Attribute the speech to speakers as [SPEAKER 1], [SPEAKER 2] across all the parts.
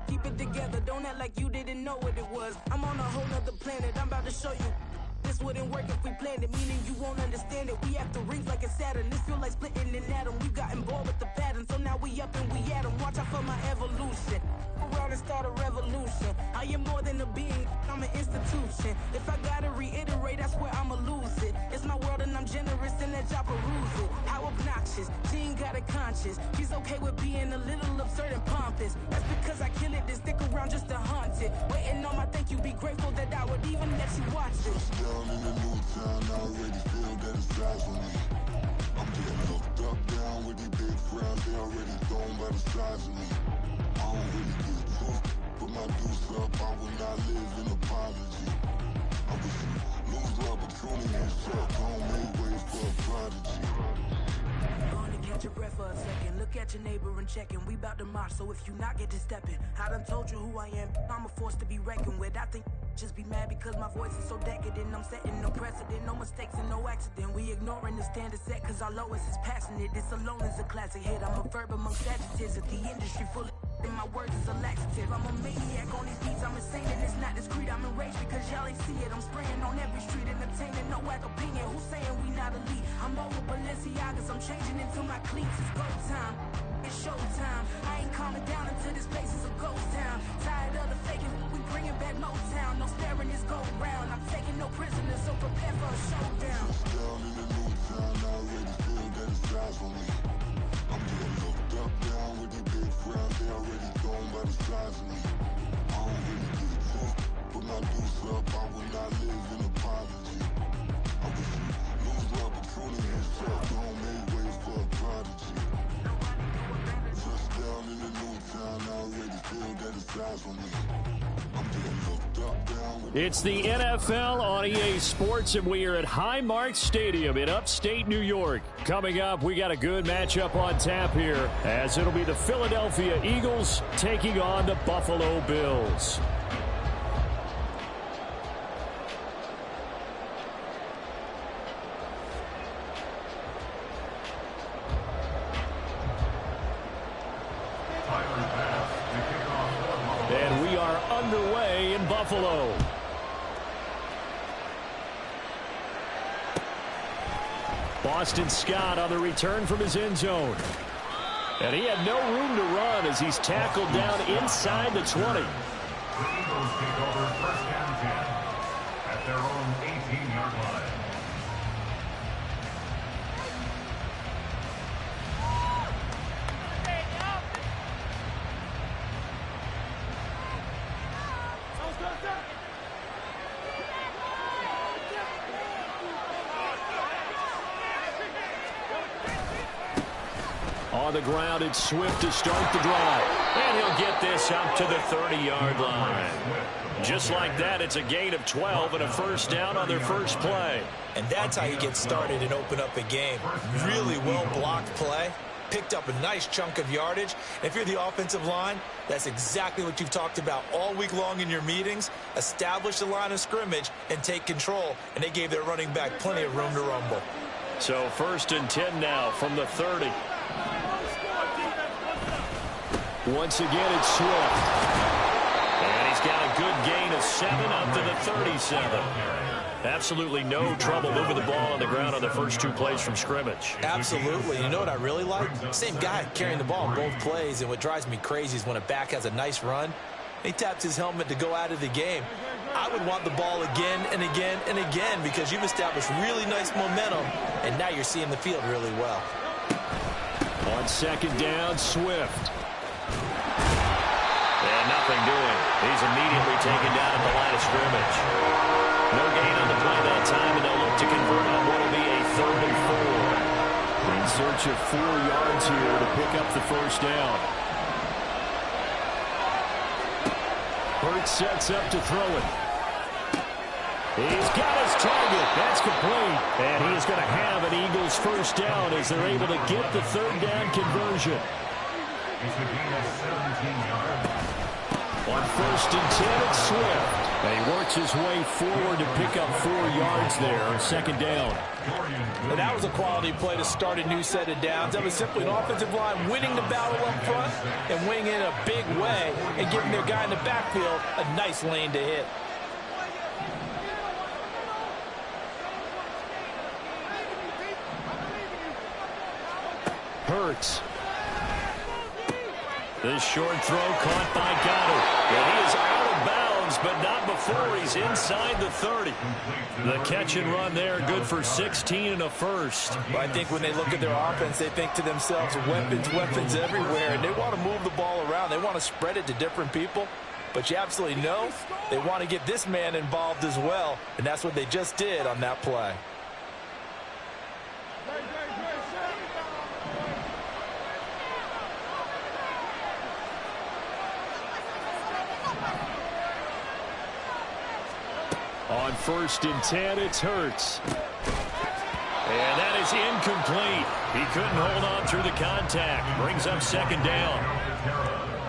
[SPEAKER 1] Keep it together, don't act like you didn't know what it was. I'm on a whole nother planet, I'm about to show you. This wouldn't work if we planned it, meaning you won't understand it. We have to rings like a Saturn, this feel like splitting an atom. We got involved with the pattern, so now we up and we at 'em. Watch out for my evolution. Around and start a revolution. I am more than a being, I'm an institution. If I gotta reiterate, that's where I'ma lose it. It's my world and I'm generous and that y'all peruse it. How obnoxious, she ain't got a conscience. She's okay with being a little absurd and pompous. That's because I kill it, then stick around just to haunt it. Waiting on my thank you, be grateful that I would even let you watch it.
[SPEAKER 2] Down in the new town, I already feel that it's eyes on me. I'm getting looked up, down with these big frowns, they already thrown by the size of me. I don't really get too, put my deuce up, I will not live in apology. I wish you lose the opportunity and shut, don't make ways for a prodigy.
[SPEAKER 1] Catch your breath for a second. Look at your neighbor and check in. We bout to march, so if you not get to stepping, I done told you who I am. I'm a force to be reckoned with. I think just be mad because my voice is so decadent. I'm setting no precedent, no mistakes and no accident. We ignoring the standard set cause our lowest is passionate. This alone is a classic hit. I'm a verb amongst adjectives. If the industry full of and my words is a laxative. I'm a maniac on these beats. I'm insane and it's not discreet. I'm enraged because y'all ain't see it. I'm spraying on every street, entertaining no whack opinion. Who's saying we not elite? I'm over Balenciagas. I'm changing into my cleats. It's go time. It's showtime. I ain't calming down until this place is a ghost town. Tired of the faking. We bringing back Motown. No sparing this go round. I'm taking no prisoners, so prepare for a showdown.
[SPEAKER 2] Down in the new town, I already feel that it's eyes on me. I'm getting looked up, down with these big frowns, they already thrown by the size of me. I don't really get too, put my deuce up, I will not live in apology. I wish you lose the opportunity and shut, don't make ways for a prodigy. Just down in the new town, I already feel that it's eyes on me. I'm getting looked up, down with
[SPEAKER 3] It's the NFL on EA Sports, and we are at Highmark Stadium in upstate New York. Coming up, we got a good matchup on tap here, as it'll be the Philadelphia Eagles taking on the Buffalo Bills. And we are underway in Buffalo. Boston Scott on the return from his end zone. And he had no room to run as he's tackled down inside the 20.
[SPEAKER 4] The Eagles take over first down 10 at their own 18-yard line.
[SPEAKER 3] On the ground, it's Swift to start the drive. And he'll get this up to the 30-yard line. Just like that, it's a gain of 12 and a first down on their first play.
[SPEAKER 5] And that's how you get started and open up a game. Really well-blocked play. Picked up a nice chunk of yardage. And if you're the offensive line, that's exactly what you've talked about all week long in your meetings. Establish the line of scrimmage and take control. And they gave their running back plenty of room to rumble.
[SPEAKER 3] So 1st and 10 now from the 30. Once again, it's Swift. And he's got a good gain of 7 up to the 37. Absolutely no trouble moving the ball on the ground on the first 2 plays from scrimmage.
[SPEAKER 5] Absolutely. You know what I really like? Same guy carrying the ball in both plays, and what drives me crazy is when a back has a nice run, he taps his helmet to go out of the game. I would want the ball again and again and again because you've established really nice momentum, and now you're seeing the field really well.
[SPEAKER 3] On 2nd down, Swift. And nothing doing. He's immediately taken down at the line of scrimmage. No gain on the play that time, and they'll look to convert on what will be a 3rd and 4. In search of 4 yards here to pick up the first down. Hurts sets up to throw it. He's got his target. That's complete. And he's going to have an Eagles first down as they're able to get the 3rd down conversion.
[SPEAKER 4] It's a gain of 17 yards.
[SPEAKER 3] On 1st and 10, it's Swift. And he works his way forward to pick up 4 yards there. Second down.
[SPEAKER 5] And that was a quality play to start a new set of downs. That was simply an offensive line winning the battle up front and winning in a big way and giving their guy in the backfield a nice lane to hit.
[SPEAKER 3] Hurts. This short throw caught by Goddard. And he is out of bounds, but not before he's inside the 30. The catch and run there, good for 16 and a first.
[SPEAKER 5] Well, I think when they look at their offense, they think to themselves, weapons everywhere, and they want to move the ball around. They want to spread it to different people. But you absolutely know they want to get this man involved as well, and that's what they just did on that play.
[SPEAKER 3] On 1st and 10, it's Hurts. And that is incomplete. He couldn't hold on through the contact. Brings up second down.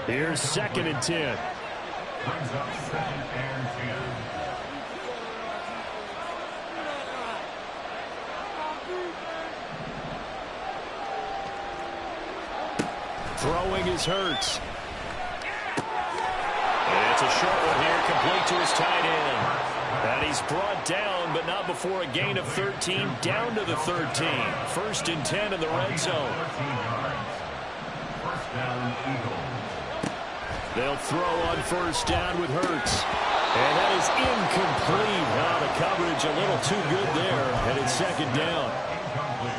[SPEAKER 3] Here's 2nd and 10.
[SPEAKER 4] Brings up 2nd and 10.
[SPEAKER 3] Throwing is Hurts. And it's a short one here, complete to his tight end. And he's brought down, but not before a gain of 13, down to the 13. 1st and 10 in the red zone.
[SPEAKER 4] 1st down, Eagles.
[SPEAKER 3] They'll throw on 1st down with Hurts. And that is incomplete. The coverage a little too good there, and it's 2nd down.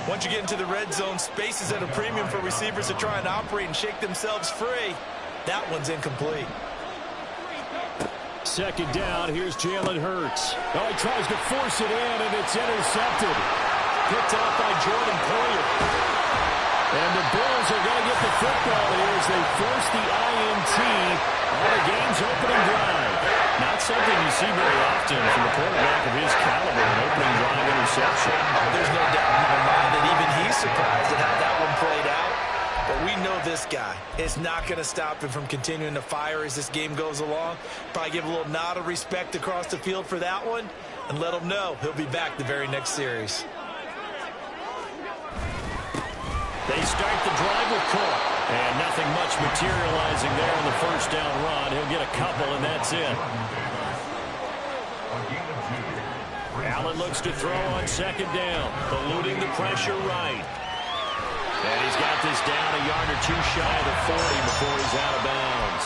[SPEAKER 5] Once you get into the red zone, space is at a premium for receivers to try and operate and shake themselves free. That one's incomplete.
[SPEAKER 3] 2nd down, here's Jalen Hurts. Oh, he tries to force it in, and it's intercepted. Picked off by Jordan Poyer. And the Bills are going to get the football here as they force the INT on the game's opening drive. Not something you see very often from a quarterback of his caliber, an opening drive interception.
[SPEAKER 5] Oh, there's no doubt in my mind that even he's surprised at how that one played out. But we know this guy. It's not going to stop him from continuing to fire as this game goes along. Probably give a little nod of respect across the field for that one and let him know he'll be back the very next series.
[SPEAKER 3] They start the drive with Cook. And nothing much materializing there on the 1st down run. He'll get a couple, and that's it. Allen looks to throw on 2nd down, eluding the pressure right. And he's got this down a yard or 2 shy of the 40 before he's out of bounds.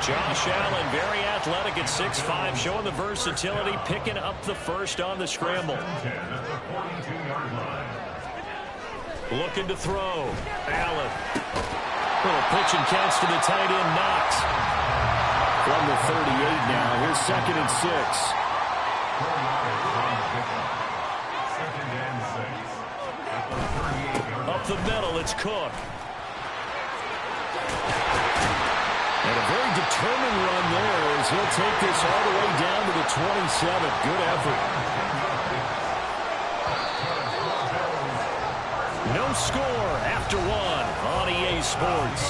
[SPEAKER 3] Josh Allen, very athletic at 6'5", showing the versatility, picking up the first on the scramble. Looking to throw. Allen. Little pitch and catch to the tight end, Knox. From the 38 now. Here's 2nd and 6. Up the middle, it's Cook. And a very determined run there as he'll take this all the way down to the 27. Good effort. No score after 1 on EA Sports.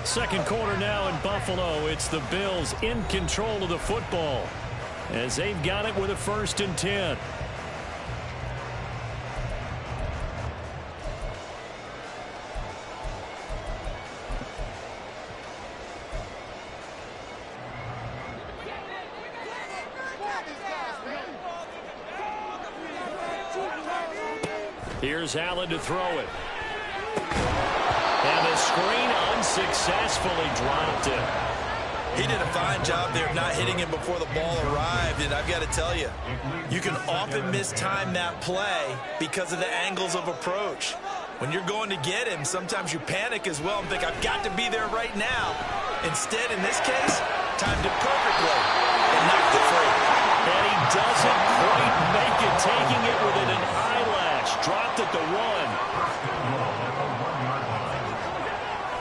[SPEAKER 3] 2nd quarter now in Buffalo. It's the Bills in control of the football as they've got it with a 1st and 10. Here's Allen to throw it. And the screen unsuccessfully dropped it.
[SPEAKER 5] He did a fine job there of not hitting him before the ball arrived, and I've got to tell you, you can often mistime that play because of the angles of approach. When you're going to get him, sometimes you panic as well and think, I've got to be there right now. Instead, in this case, timed it perfectly and knocked it free.
[SPEAKER 3] And he doesn't quite make it, taking it within an eyelash. Dropped at the 1.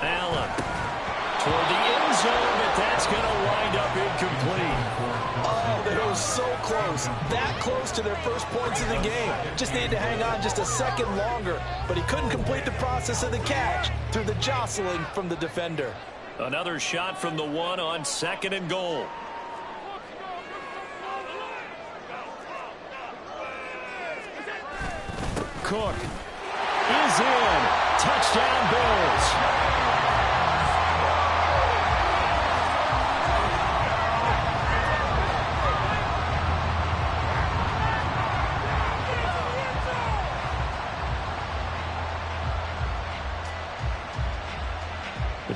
[SPEAKER 3] Allen toward the end zone, but that's going to wind up incomplete.
[SPEAKER 5] Oh, they were so close. That close to their first points of the game. Just needed to hang on just a second longer, but he couldn't complete the process of the catch through the jostling from the defender.
[SPEAKER 3] Another shot from the one on 2nd and goal. Cook is in. Touchdown, Bills.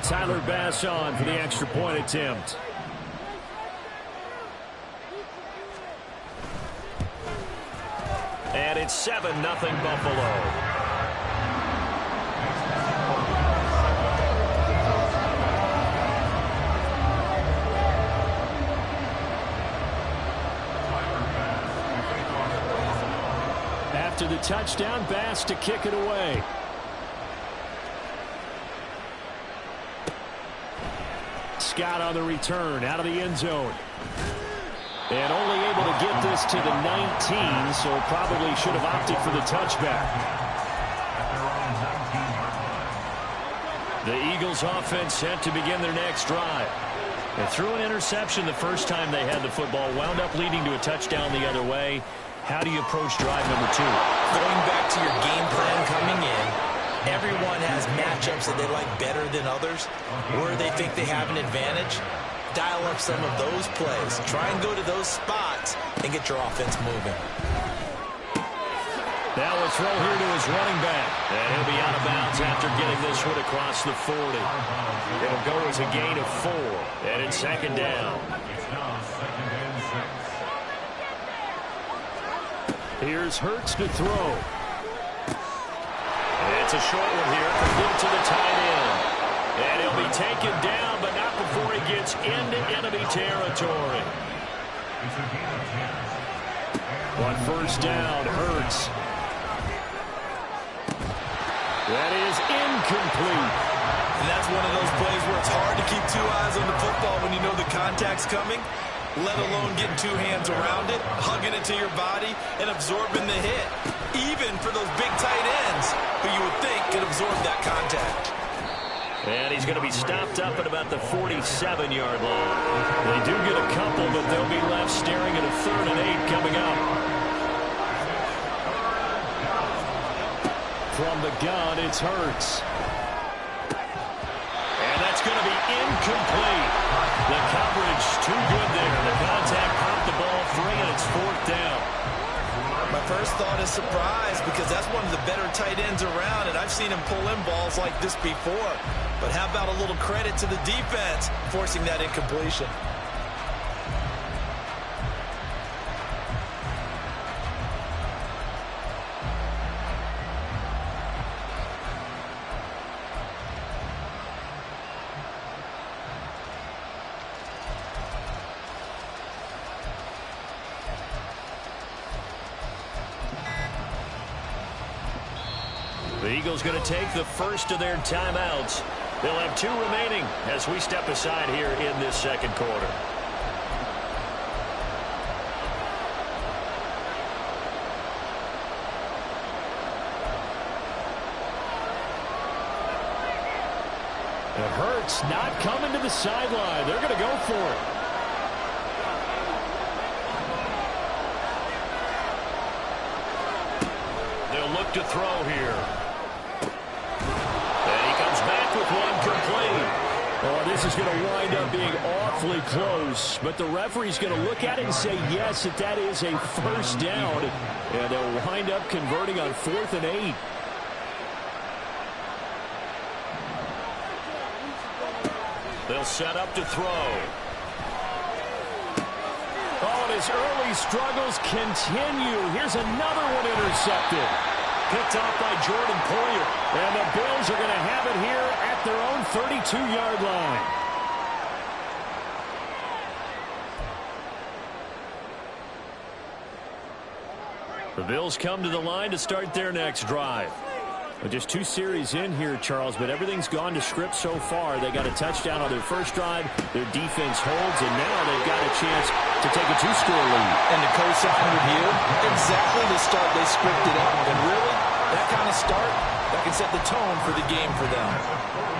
[SPEAKER 3] Tyler Bass on for the extra point attempt. And it's 7-0 Buffalo. After the touchdown, Bass to kick it away. Scott on the return out of the end zone. And only able to get this to the 19, so probably should have opted for the touchback. The Eagles offense set to begin their next drive. They threw an interception the first time they had the football, wound up leading to a touchdown the other way. How do you approach drive number 2?
[SPEAKER 5] Going back to your game plan coming in, everyone has matchups that they like better than others, where they think they have an advantage. Dial up some of those plays. Try and go to those spots and get your offense moving.
[SPEAKER 3] Now a throw here to his running back. And he'll be out of bounds after getting this one across the 40. It'll go as a gain of 4. And it's 2nd down. Here's Hurts to throw. It's a short one here, complete to the tight end. And he'll be taken down, but not before he gets into enemy territory. On 1st down, Hurts. That is incomplete.
[SPEAKER 5] And that's one of those plays where it's hard to keep 2 eyes on the football when you know the contact's coming, let alone getting 2 hands around it, hugging it to your body, and absorbing the hit. Even for those big tight ends who you would think could absorb that contact.
[SPEAKER 3] And he's going to be stopped up at about the 47-yard line. They do get a couple, but they'll be left staring at a 3rd and 8 coming up. From the gun, it's Hurts. And that's going to be incomplete. The coverage too good there. The contact popped the ball free, and it's 4th down.
[SPEAKER 5] My first thought is surprise, because that's one of the better tight ends around, and I've seen him pull in balls like this before. But how about a little credit to the defense forcing that incompletion?
[SPEAKER 3] The Eagles going to take the first of their timeouts. They'll have 2 remaining as we step aside here in this 2nd quarter. And Hurts not coming to the sideline. They're going to go for it. They'll look to throw here. With one complete. Oh, this is going to wind up being awfully close, but the referee's going to look at it and say, yes, that is a 1st down, and they'll wind up converting on 4th and 8. They'll set up to throw. Oh, and his early struggles continue. Here's another one intercepted. Picked off by Jordan Poyer. And the Bills are going to have it here at their own 32-yard line. The Bills come to the line to start their next drive. Well, just 2 series in here, Charles, but everything's gone to script so far. They got a touchdown on their first drive. Their defense holds, and now they've got a chance to take a 2-score lead.
[SPEAKER 5] And to co-sign with you, exactly the start they scripted up. And really, that kind of start that can set the tone for the game for them.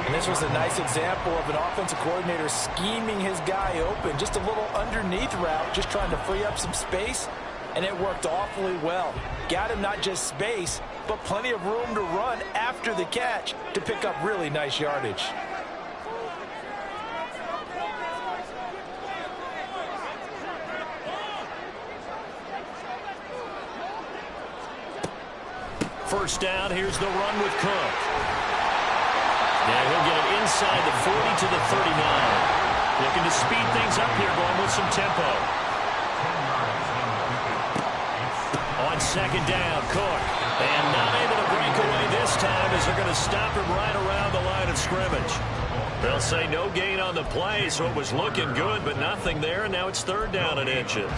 [SPEAKER 5] And this was a nice example of an offensive coordinator scheming his guy open. Just a little underneath route, just trying to free up some space, and it worked awfully well. Got him not just space, but plenty of room to run after the catch to pick up really nice yardage.
[SPEAKER 3] First down, here's the run with Cook. And he'll get it inside the 40 to the 39. Looking to speed things up here, going with some tempo. On second down, Cook. And not able to break away this time as they're going to stop him right around the line of scrimmage. They'll say no gain on the play, so it was looking good, but nothing there. And now it's third down and inches.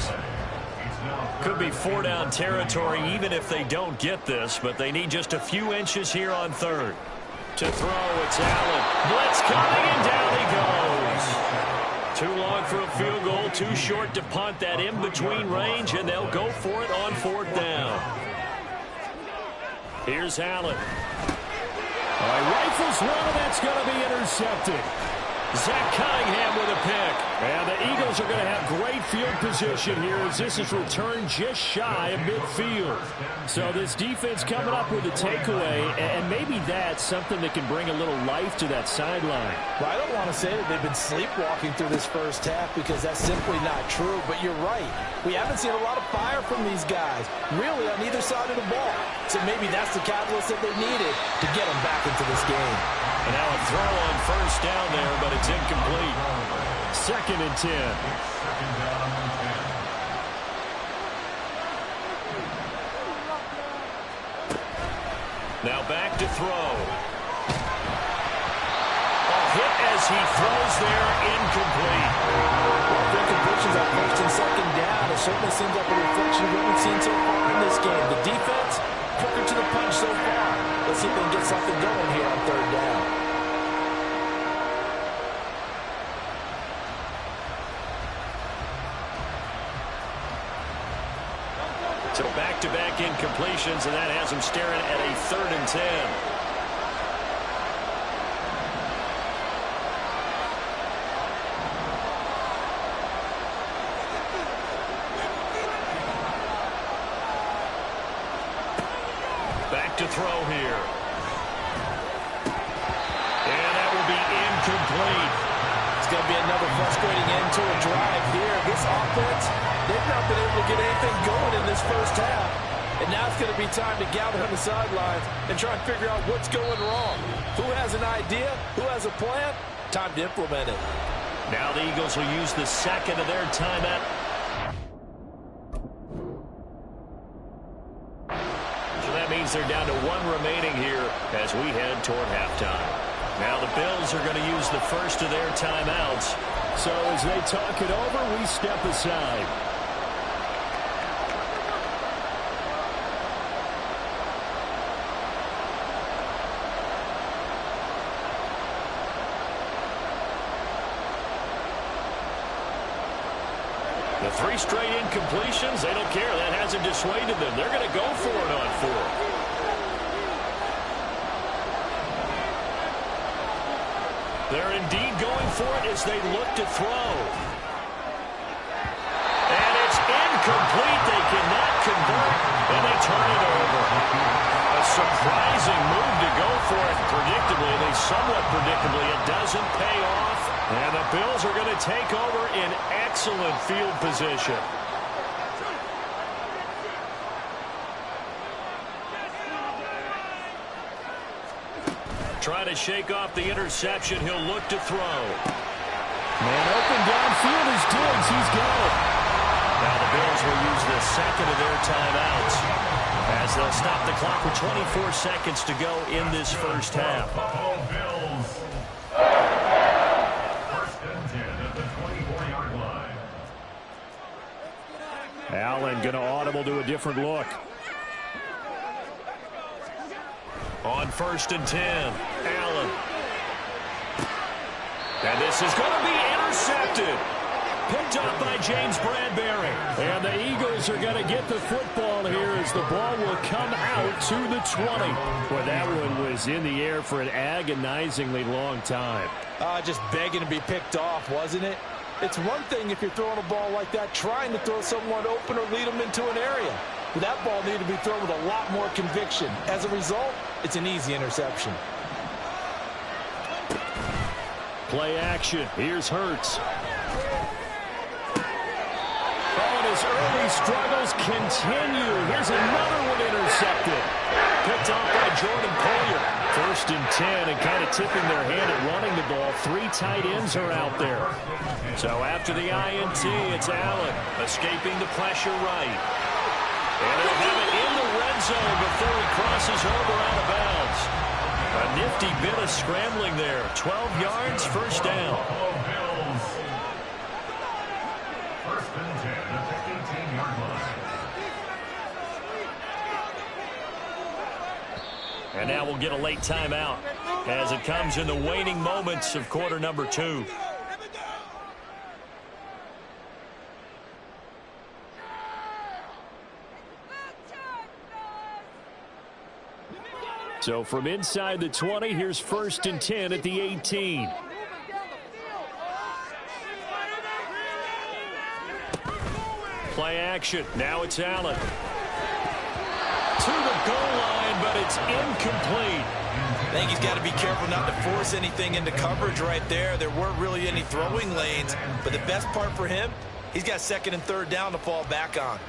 [SPEAKER 3] Could be four-down territory even if they don't get this, but they need just a few inches here on third. To throw, it's Allen. Blitz coming, and down he goes. Too long for a field goal, too short to punt. That in-between range, and they'll go for it on fourth down. Here's Allen. All right, rifles one, that's going to be intercepted. Zach Cunningham with a pick. And the Eagles are going to have great field position here as this is returned just shy of midfield. So this defense coming up with a takeaway, and maybe that's something that can bring a little life to that sideline.
[SPEAKER 5] Well, I don't want to say that they've been sleepwalking through this first half because that's simply not true, but you're right. We haven't seen a lot of fire from these guys, really on either side of the ball. So maybe that's the catalyst that they needed to get them back into this game.
[SPEAKER 3] And now a throw on first down there, but it's incomplete. Second and 10. Now back to throw. A hit as he throws there, incomplete.
[SPEAKER 5] Good completions on first and second down. It certainly seems like a reflection of what we've seen so far in this game. The defense, quicker to the punch so far. Let's see if they can get something going here on third down.
[SPEAKER 3] So back-to-back incompletions, and that has them staring at a third and 10. Back to throw here. And that will be incomplete.
[SPEAKER 5] It's going to be another frustrating end to a drive here. This offense, they've not been able to get anything going in this first half. And now it's going to be time to gather on the sidelines and try and figure out what's going wrong. Who has an idea? Who has a plan? Time to implement it.
[SPEAKER 3] Now the Eagles will use the second of their timeout. So that means they're down to one remaining here as we head toward halftime. Now the Bills are going to use the first of their timeouts. So as they talk it over, we step aside. The three straight incompletions, they don't care. That hasn't dissuaded them. They're going to go for it on fourth. They're indeed going for it as they look to throw. And it's incomplete. They cannot convert, and they turn it over. A surprising move to go for it predictably. At least somewhat predictably. It doesn't pay off. And the Bills are going to take over in excellent field position. Trying to shake off the interception. He'll look to throw. Man open downfield is Diggs. He's got it. Now the Bills will use the second of their timeouts as they'll stop the clock with 24 seconds to go in this first half.
[SPEAKER 4] Bills. First and 10 at the 24-yard line.
[SPEAKER 3] Allen going to audible to a different look. On first and 10, Allen. And this is going to be intercepted. Picked off by James Bradbury. And the Eagles are going to get the football here as the ball will come out to the 20. Boy, that one was in the air for an agonizingly long time.
[SPEAKER 5] Just begging to be picked off, wasn't it? It's one thing if you're throwing a ball like that, trying to throw someone open or lead them into an area. But that ball needed to be thrown with a lot more conviction. As a result, it's an easy interception.
[SPEAKER 3] Play action. Here's Hurts. Oh, and his early struggles continue. Here's another one intercepted. Picked off by Jordan Poyer. 1st and 10, and kind of tipping their hand at running the ball. 3 tight ends are out there. So after the INT, it's Allen escaping the pressure right. And they'll have it in the red zone before he crosses over out of bounds. A nifty bit of scrambling there. 12 yards, 1st down.
[SPEAKER 4] First and 10 at the 18-yard line.
[SPEAKER 3] And now we'll get a late timeout as it comes in the waning moments of quarter number 2. So from inside the 20, here's 1st and 10 at the 18. Play action. Now it's Allen. To the goal line, but it's incomplete.
[SPEAKER 5] I think he's got to be careful not to force anything into coverage right there. There weren't really any throwing lanes, but the best part for him, he's got 2nd and 3rd down to fall back on.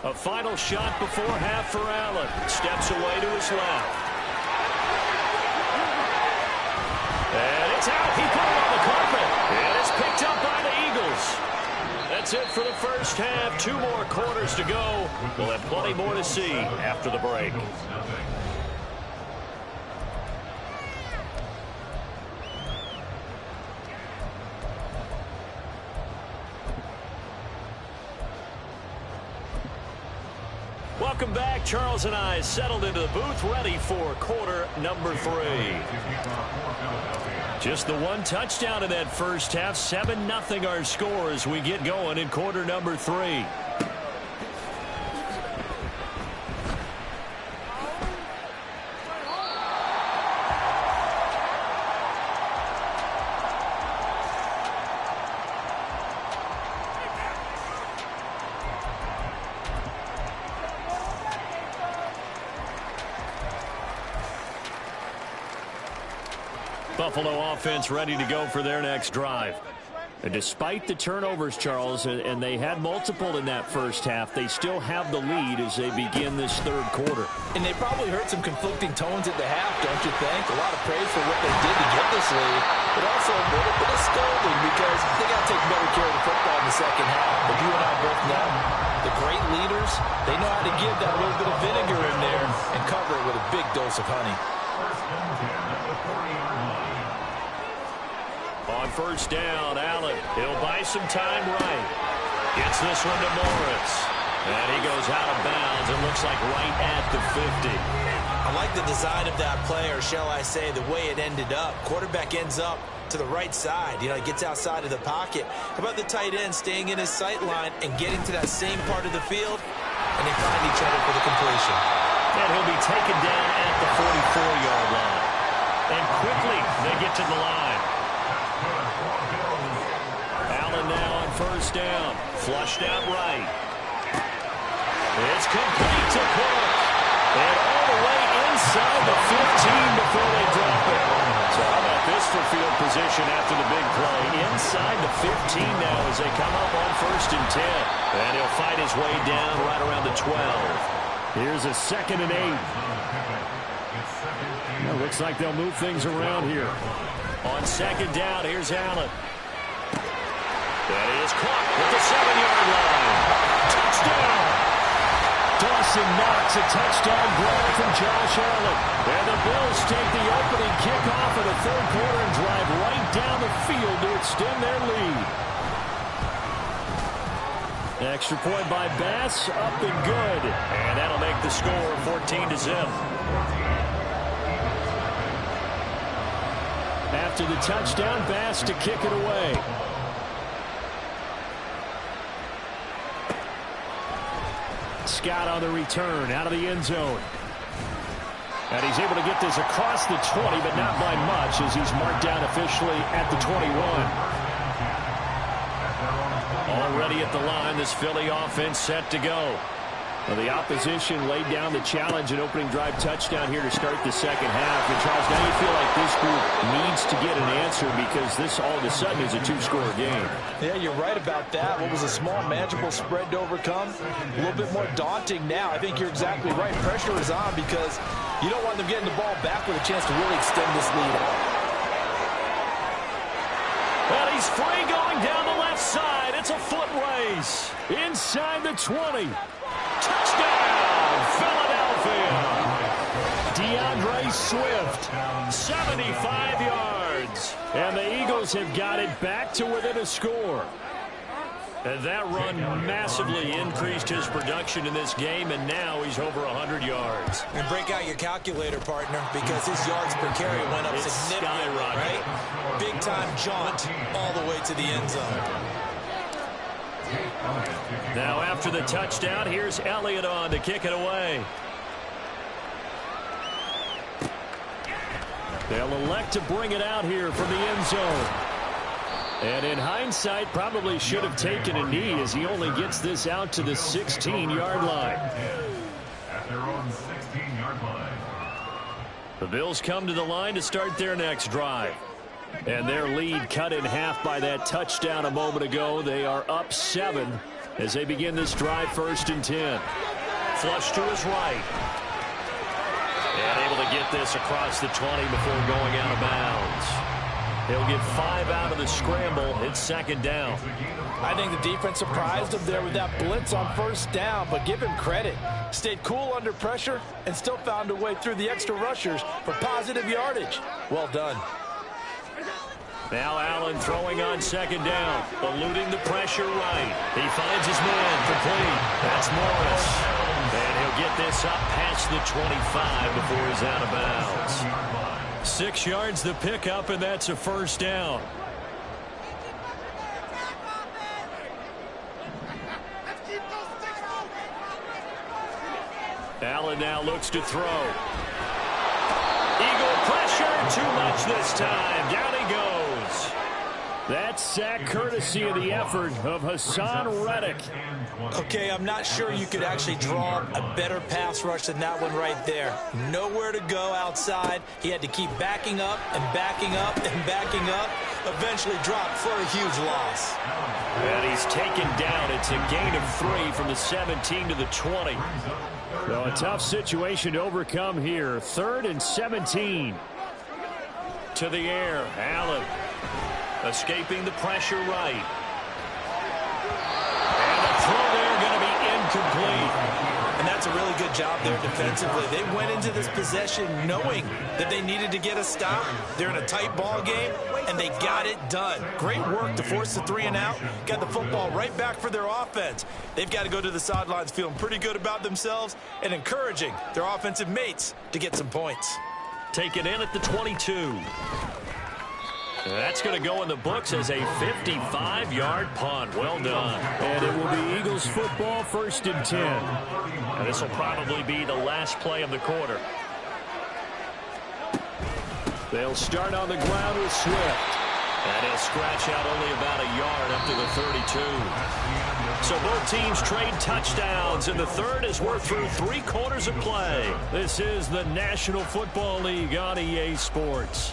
[SPEAKER 3] A final shot before half for Allen. Steps away to his left. And it's out. He put it on the carpet. And it's picked up by the Eagles. That's it for the first half. 2 more quarters to go. We'll have plenty more to see after the break. Welcome back. Charles and I settled into the booth, ready for quarter number 3. Just the 1 touchdown in that first half. 7-0 our score as we get going in quarter number 3. Buffalo offense ready to go for their next drive. And despite the turnovers, Charles, and they had multiple in that first half, they still have the lead as they begin this 3rd quarter.
[SPEAKER 5] And they probably heard some conflicting tones at the half, don't you think? A lot of praise for what they did to get this lead, but also a little bit of scolding because they got to take better care of the football in the second half. But you and I both know the great leaders, they know how to give that little bit of vinegar in there and cover it with a big dose of honey.
[SPEAKER 3] On 1st down, Allen, he'll buy some time right. Gets this one to Morris. And he goes out of bounds. It looks like right at the 50.
[SPEAKER 5] I like the design of that play, or shall I say the way it ended up. Quarterback ends up to the right side. You know, he gets outside of the pocket. How about the tight end staying in his sight line and getting to that same part of the field? And they find each other for the completion.
[SPEAKER 3] And he'll be taken down at the 44-yard line. And quickly they get to the line. Allen now on 1st down. Flushed out right. It's complete to Cook. And all the way inside the 15 before they drop it. So how about this for field position after the big play? Inside the 15 now as they come up on 1st and 10. And he'll fight his way down right around the 12. Here's a 2nd and 8. Well, looks like they'll move things around here. On 2nd down, here's Allen. That is caught with the 7-yard line. Touchdown! Dawson Knox, a touchdown grab from Josh Allen. And the Bills take the opening kickoff of the 3rd quarter and drive right down the field to extend their lead. Extra point by Bass, up and good. And that'll make the score 14-0. After the touchdown, Bass to kick it away. Scott on the return, out of the end zone. And he's able to get this across the 20, but not by much, as he's marked down officially at the 21. Already at the line, this Philly offense set to go. Well, the opposition laid down the challenge, an opening drive touchdown here to start the second half. And Charles, now you feel like this group needs to get an answer because this all of a sudden is a two-score game.
[SPEAKER 5] Yeah, you're right about that. What was a small, manageable spread to overcome? A little bit more daunting now. I think you're exactly right. Pressure is on because you don't want them getting the ball back with a chance to really extend this lead out.
[SPEAKER 3] Well, he's free going down the left side. It's a foot race. Inside the 20. Touchdown, Philadelphia. DeAndre Swift, 75 yards. And the Eagles have got it back to within a score. And that run massively increased his production in this game, and now he's over 100 yards.
[SPEAKER 5] And break out your calculator, partner, because his yards per carry went up significantly, right? Big-time jaunt all the way to the end zone.
[SPEAKER 3] Now after the touchdown, here's Elliott on to kick it away. They'll elect to bring it out here from the end zone. And in hindsight, probably should have taken a knee as he only gets this out to the 16-yard line.
[SPEAKER 4] At their own 16-yard line.
[SPEAKER 3] The Bills come to the line to start their next drive. And their lead cut in half by that touchdown a moment ago. They are up 7 as they begin this drive, 1st and 10. Flush to his right. And able to get this across the 20 before going out of bounds. He'll get 5 out of the scramble. It's 2nd down.
[SPEAKER 5] I think the defense surprised him there with that blitz on 1st down, but give him credit. Stayed cool under pressure and still found a way through the extra rushers for positive yardage. Well done.
[SPEAKER 3] Now Allen throwing on 2nd down, eluding the pressure right. He finds his man complete. That's Morris. And he'll get this up past the 25 before he's out of bounds. 6 yards the pickup, and that's a 1st down. Allen now looks to throw. Eagle pressure, too much this time. Down he goes. That sack courtesy of the effort of Hassan Reddick.
[SPEAKER 5] Okay, I'm not sure you could actually draw a better pass rush than that one right there. Nowhere to go outside. He had to keep backing up and backing up and backing up. Eventually dropped for a huge loss.
[SPEAKER 3] And he's taken down. It's a gain of 3 from the 17 to the 20. So a tough situation to overcome here. 3rd and 17. To the air. Allen escaping the pressure right. And the throw there going to be incomplete.
[SPEAKER 5] And that's a really good job there defensively. They went into this possession knowing that they needed to get a stop. They're in a tight ball game, and they got it done. Great work to force the 3 and out. Got the football right back for their offense. They've got to go to the sidelines feeling pretty good about themselves and encouraging their offensive mates to get some points.
[SPEAKER 3] Taken in at the 22. That's going to go in the books as a 55-yard punt. Well done. And it will be Eagles football, 1st and 10. And this will probably be the last play of the quarter. They'll start on the ground with Swift. And he'll scratch out only about a yard up to the 32. So both teams trade touchdowns, and the third as we're through 3 quarters of play. This is the National Football League on EA Sports.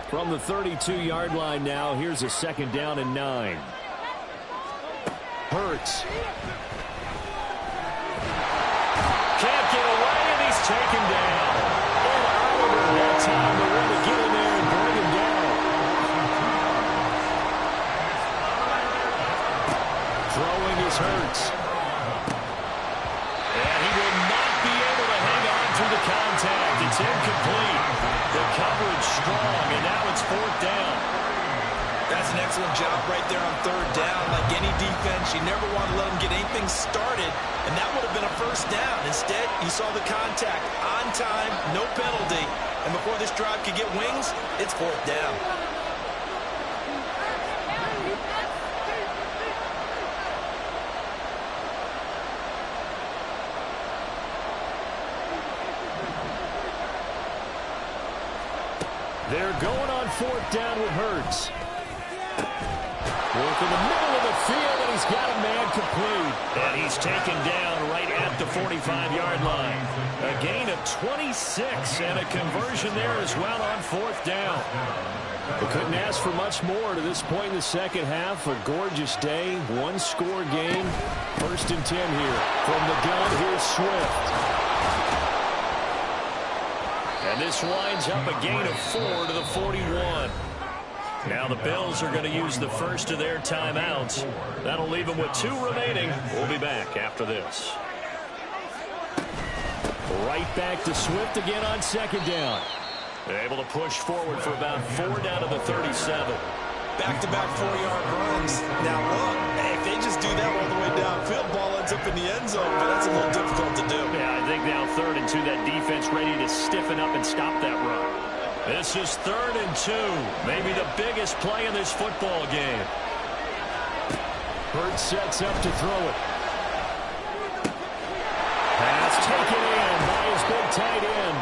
[SPEAKER 3] From the 32-yard line now, here's a 2nd down and 9. Hurts. Can't get away, and he's taken down. And Oliver that time to really get in there and bring him down. Throwing is Hurts. And he will not be able to hang on to the contact. It's incomplete. The coverage strong, and now it's 4th down.
[SPEAKER 5] That's an excellent job right there on 3rd down. Like any defense, you never want to let them get anything started, and that would have been a 1st down. Instead, you saw the contact on time, no penalty, and before this drive could get wings, it's 4th down.
[SPEAKER 3] They're going on 4th down with Hurts. Work in the middle of the field, and he's got a man complete. And he's taken down right at the 45-yard line. A gain of 26, and a conversion there as well on 4th down. We couldn't ask for much more to this point in the second half. A gorgeous day, one-score game. 1st and 10 here. From the gun, here's Swift. And this winds up a gain of 4 to the 41. Now the Bills are going to use the first of their timeouts. That'll leave them with 2 remaining. We'll be back after this. Right back to Swift again on 2nd down. They're able to push forward for about 4 down to the 37.
[SPEAKER 5] Back-to-back 4-yard runs. Now look, if they just do that all the way downfield, ball ends up in the end zone, but that's a little difficult to do.
[SPEAKER 3] Yeah, I think now 3rd and 2, that defense ready to stiffen up and stop that run. This is 3rd and 2, maybe the biggest play in this football game. Hurts sets up to throw it. Pass taken in by his big tight end.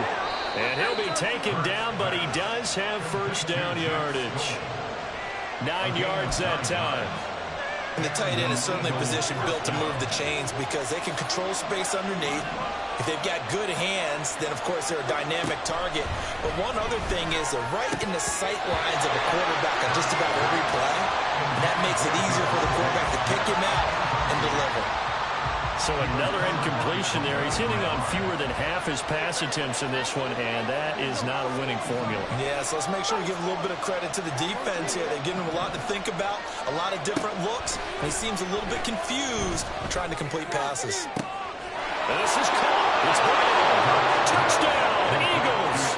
[SPEAKER 3] And he'll be taken down, but he does have 1st down yardage. 9 yards that time.
[SPEAKER 5] And the tight end is certainly a position built to move the chains because they can control space underneath. If they've got good hands, then, of course, they're a dynamic target. But one other thing is they're right in the sight lines of a quarterback on just about every play. And that makes it easier for the quarterback to pick him out and deliver.
[SPEAKER 3] So another incompletion there. He's hitting on fewer than half his pass attempts in this one, and that is not a winning formula.
[SPEAKER 5] Yeah, so let's make sure we give a little bit of credit to the defense here. They're giving him a lot to think about, a lot of different looks, and he seems a little bit confused trying to complete passes.
[SPEAKER 3] This is caught. It's Brown. Touchdown, Eagles.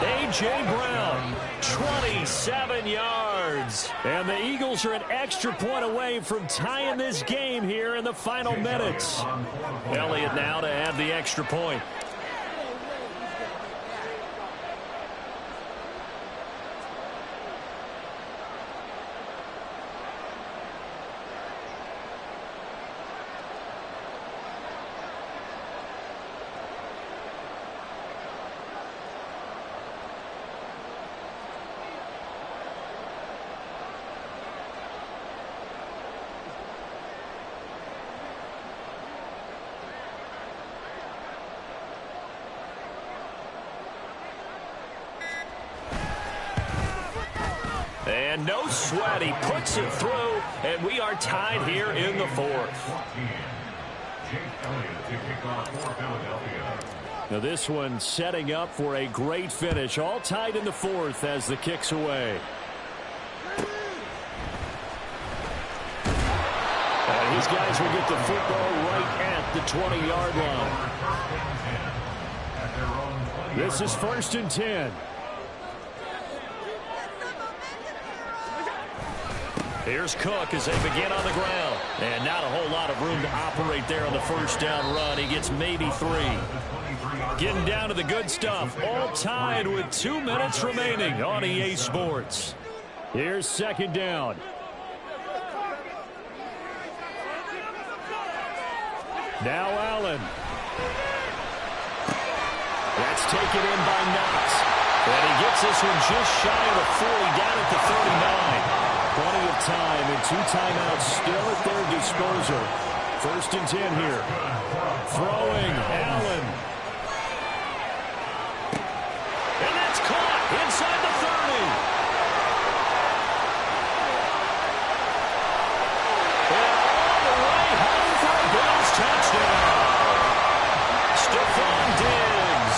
[SPEAKER 3] A.J. Brown, 27 yards. And the Eagles are an extra point away from tying this game here in the final minutes. Elliott now to add the extra point. And no sweat, he puts it through, and we are tied here in the 4th. Now this one setting up for a great finish, all tied in the 4th as the kick's away. And these guys will get the football right at the 20-yard line. This is 1st and 10. Here's Cook as they begin on the ground. And not a whole lot of room to operate there on the 1st down run. He gets maybe 3. Getting down to the good stuff. All tied with 2 minutes remaining on EA Sports. Here's 2nd down. Now Allen. That's taken in by Knox. And he gets this one just shy of the 40, down at the 39. Plenty of time and 2 timeouts still at their disposal. 1st and 10 here. Throwing, Allen. And that's caught inside the 30. And all the way home for a Bills touchdown. Stephon Diggs,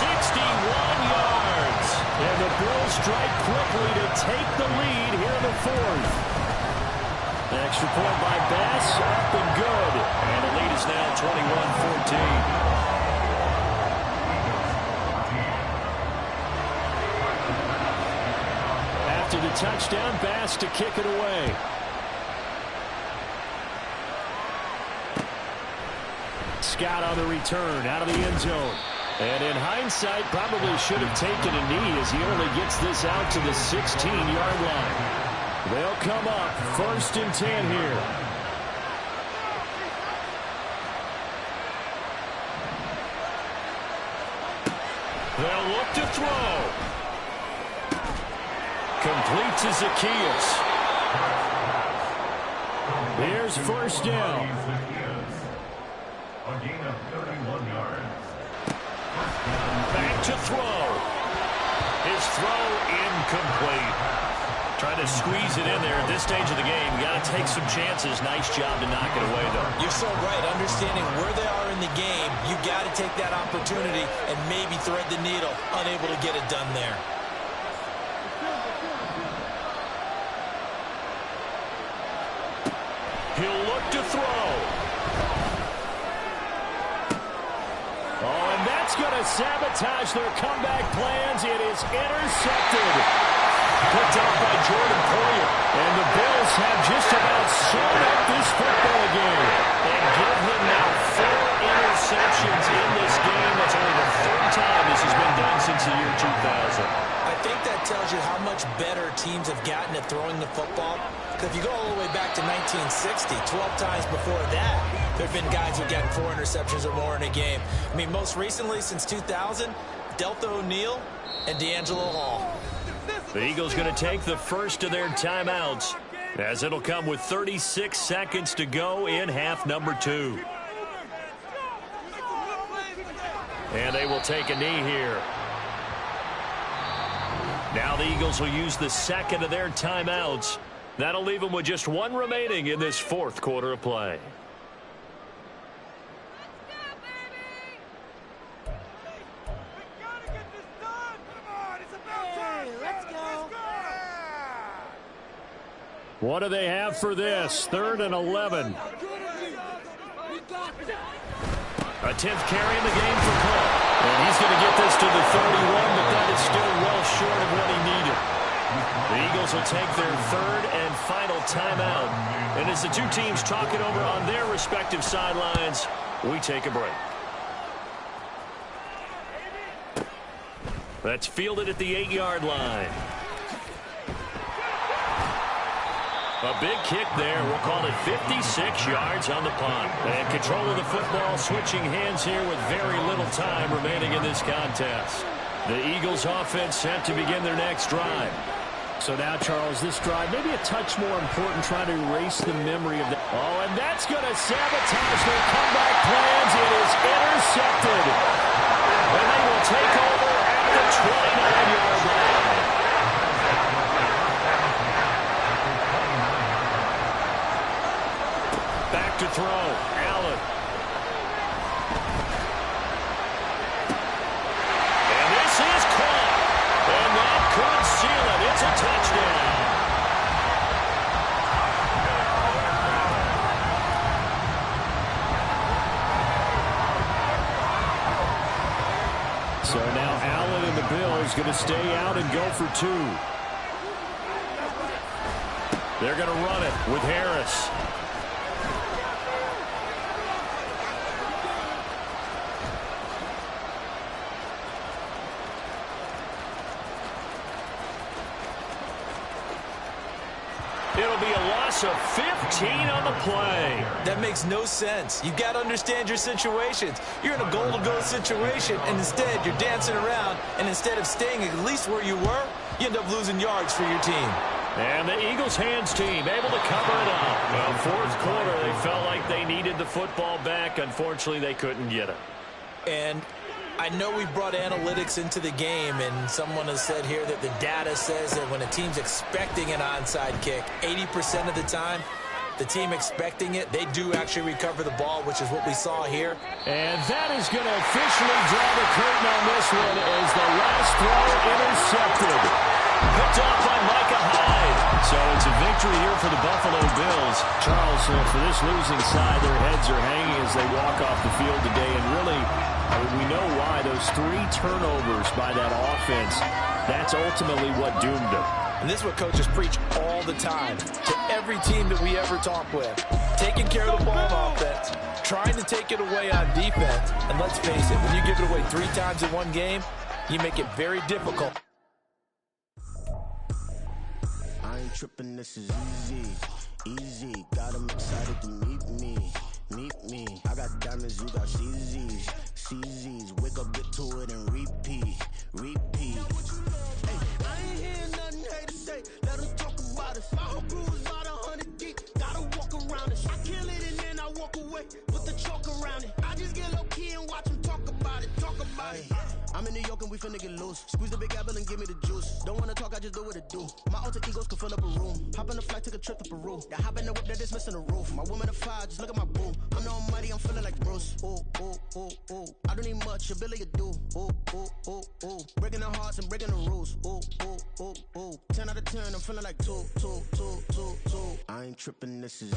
[SPEAKER 3] 61 yards. And the Bills strike quickly to take the lead here in the 4th. The extra point by Bass, up and good. And the lead is now 21-14. to the touchdown pass to kick it away. Scott on the return out of the end zone. And in hindsight, probably should have taken a knee as he only gets this out to the 16-yard line. They'll come up 1st and 10 here. They'll look to throw. Complete to Zaccheaus. Here's 1st down.
[SPEAKER 4] A gain of 31 yards.
[SPEAKER 3] Back to throw. His throw incomplete.
[SPEAKER 6] Trying to squeeze it in there at this stage of the game. Got to take some chances. Nice job to knock it away, though.
[SPEAKER 5] You're so right. Understanding where they are in the game, you got to take that opportunity and maybe thread the needle. Unable to get it done there.
[SPEAKER 3] He'll look to throw. Oh, and that's going to sabotage their comeback plans. It is intercepted. Picked off by Jordan Poyer. And the Bills have just about sewn up this football game.
[SPEAKER 6] And give him now 4 interceptions in this game. That's only the 3rd time this has been done since the year 2000.
[SPEAKER 5] I think that tells you how much better teams have gotten at throwing the football. Because if you go all the way back to 1960, 12 times before that, there have been guys who've gotten 4 interceptions or more in a game. I mean, most recently, since 2000, Delta O'Neal and D'Angelo Hall.
[SPEAKER 3] The Eagles going to take the first of their timeouts, as it'll come with 36 seconds to go in half number 2. And they will take a knee here. Now the Eagles will use the second of their timeouts. That'll leave them with just 1 remaining in this 4th quarter of play. What do they have for this? 3rd and 11. A 10th carry in the game for Cook. And he's going to get this to the 31, but that is still well short of what he needed. The Eagles will take their 3rd and final timeout. And as the two teams talk it over on their respective sidelines, we take a break. That's fielded at the 8-yard line. A big kick there. We'll call it 56 yards on the punt. And control of the football switching hands here with very little time remaining in this contest. The Eagles offense set to begin their next drive. So now, Charles, this drive maybe a touch more important, trying to erase the memory of the... Oh, and that's going to sabotage their comeback plans. It is intercepted. And they will take over at the 29-yard line. Back to throw. Allen. And this is caught. And that could seal it. It's a touchdown. So now Allen and the Bills going to stay out and go for 2. They're going to run it with Harris. It'll be a loss of 15 on the play.
[SPEAKER 5] That makes no sense. You've got to understand your situations. You're in a goal-to-go situation, and instead you're dancing around, and instead of staying at least where you were, you end up losing yards for your team.
[SPEAKER 3] And the Eagles hands team able to cover it up. Well, 4th quarter, they felt like they needed the football back. Unfortunately, they couldn't get it.
[SPEAKER 5] And I know we brought analytics into the game, and someone has said here that the data says that when a team's expecting an onside kick, 80% of the time, the team expecting it, they do actually recover the ball, which is what we saw here.
[SPEAKER 3] And that is going to officially draw the curtain on this one as the last throw intercepted. Picked off by Micah Hyde. So it's a victory here for the Buffalo Bills. Charles, for this losing side, their heads are hanging as they walk off the field today. And really, we know why. Those 3 turnovers by that offense, that's ultimately what doomed them.
[SPEAKER 5] And this is what coaches preach all the time to every team that we ever talk with. Taking care of the ball on offense, trying to take it away on defense. And let's face it, when you give it away 3 times in one game, you make it very difficult.
[SPEAKER 7] I ain't tripping, this is easy, easy. Got them excited to meet me. I got diamonds, you got CZs, CZs. Wake up, get to it, and repeat. Hey, I ain't hearing nothing haters say. Let them talk about us. My whole crew is about 100 deep. Gotta walk around us. I kill it and then I walk away. Put the chalk around it. I just get low key and watch them talk about it. I'm in New York and we finna get loose. Squeeze the big apple and give me the juice. Don't wanna talk, I just do what it do. My alter egos can fill up a room. Hop on a flight, take a trip to Peru. That hop in the whip that is missing the roof. My woman a fire, just look at my boo. I'm the almighty, I'm feeling like Bruce. Ooh. I don't need much, ability to do. Ooh. Breaking the hearts and breaking the rules. Ooh. 10 out of 10, I'm feeling like 2. I ain't tripping, this is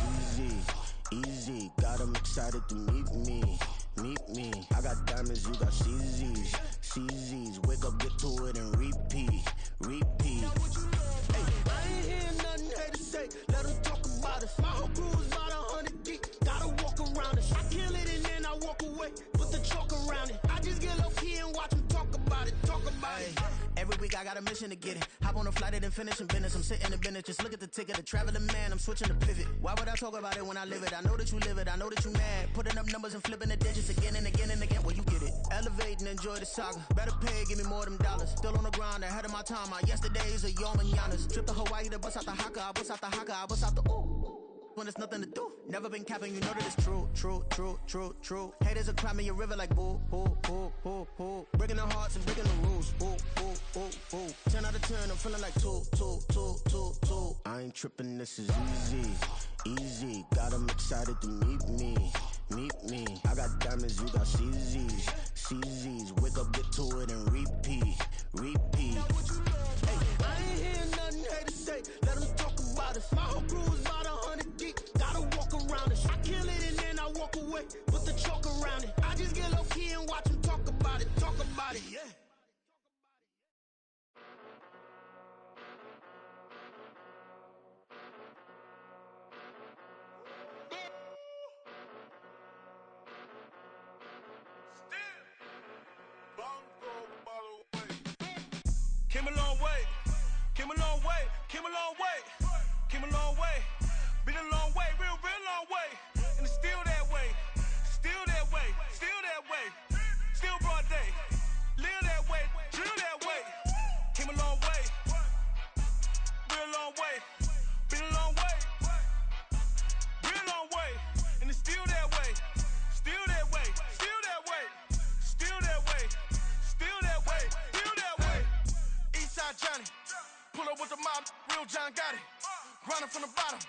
[SPEAKER 7] easy. Got them excited to meet me. I got diamonds, you got CZs. Wake up, get to it, and repeat. Hey, I ain't hearing nothing haters say. Let them talk about us. My whole crew is about 100 deep. Gotta walk around us. I kill it and then I walk away. Put the chalk around it. I just get low key and watch them talk about it. Every week I got a mission to get it. Hop on a flight and then finish in business. I'm sitting in business, just look at the ticket. A traveling man, I'm switching to pivot. Why would I talk about it when I live it? I know that you live it, I know that you mad. Putting up numbers and flipping the digits again and again and again. Well, you get it. Elevate and enjoy the saga. Better pay, give me more of them dollars. Still on the grind, ahead of my time. My yesterdays are your mananas. Trip to Hawaii to bust out the haka. I bust out the haka, I bust out the ooh. When there's nothing to do. Never been capping, you know that it's true. Haters are climbing your river like boo. Breaking the hearts and breaking the rules. Ooh. 10 out of 10, I'm feeling like 2. I ain't tripping, this is easy. Got them excited to meet me. I got diamonds, you got CZs. Wake up, get to it, and repeat. Hey, I ain't hearing nothing haters say. Let them talk about us. My whole crew is about 100 deep. Gotta walk around us. I kill it and then I walk away. Put the chalk around it. I just get low key and watch them talk about it. Yeah.
[SPEAKER 8] Came a long way. Been a long way, real long way. And it's still that way. Still broad day. Live that way, drill that way. Came a long way. Real long way. Been a long way. Real long way. And it's still that way. Eastside Johnny. Pull up with the mob, real John Gotti. Grinding from the bottom.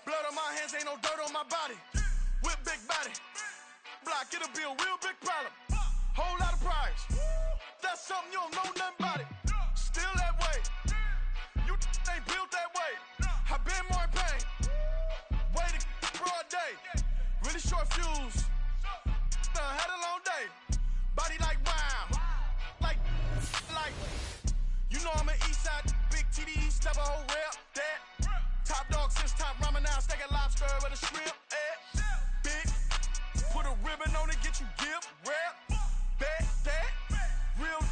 [SPEAKER 8] Blood on my hands, ain't no dirt on my body. With big body. Block, it'll be a real big problem. Whole lot of prize. That's something you don't know nothing about it. Still that way. You ain't built that way. I been more in pain. Way to broad day. Really short fuse. Had a long day. Body like wow. Like. You know I'm an Eastside, big TD, step a whole rep, that. Top dog since top ramen now, steak and lobster with a shrimp, big. Put a ribbon on it, get you give, rep, bet, that. Real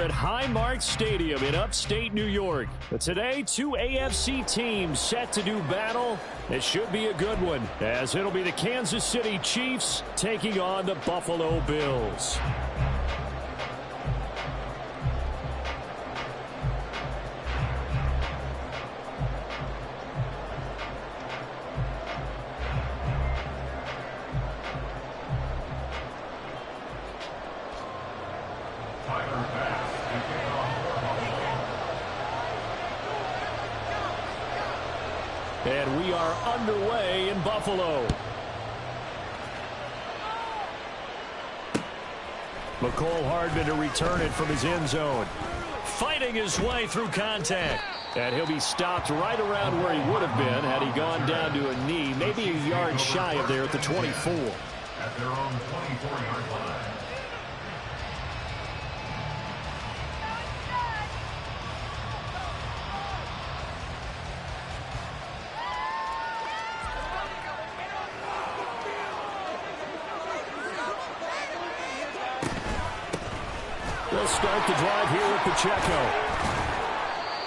[SPEAKER 3] At Highmark Stadium in upstate New York. But today, two AFC teams set to do battle. It should be a good one, as it'll be the Kansas City Chiefs taking on the Buffalo Bills. And we are underway in Buffalo. McCole Hardman to return it from his end zone. Fighting his way through contact. And he'll be stopped right around where he would have been had he gone down to a knee, maybe a yard shy of there at the 24.
[SPEAKER 4] At their own 24-yard line.
[SPEAKER 3] They'll start the drive here with Pacheco.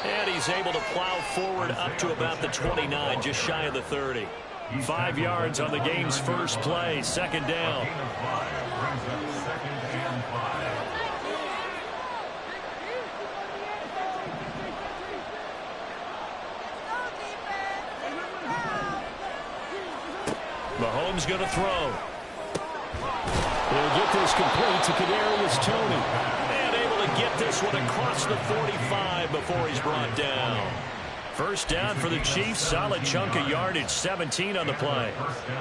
[SPEAKER 6] And he's able to plow forward up to about the 29, just shy of the 30.
[SPEAKER 3] 5 yards on the game's first play, second down. Mahomes going to throw. He'll get this complete to Kadarius Toney.
[SPEAKER 6] And able to get this one across the 45 before he's brought down.
[SPEAKER 3] First down for the Chiefs. Solid chunk of yardage, 17 on the play.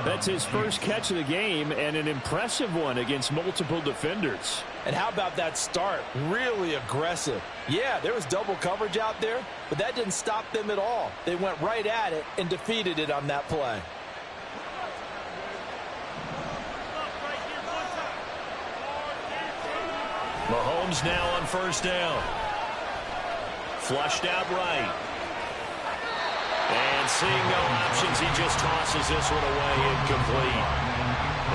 [SPEAKER 3] That's his first catch of the game and an impressive one against multiple defenders.
[SPEAKER 5] And how about that start? Really aggressive. Yeah, there was double coverage out there, but that didn't stop them at all. They went right at it and defeated it on that play.
[SPEAKER 3] Mahomes now on first down. Flushed out right. And seeing no options, he just tosses this one away, incomplete.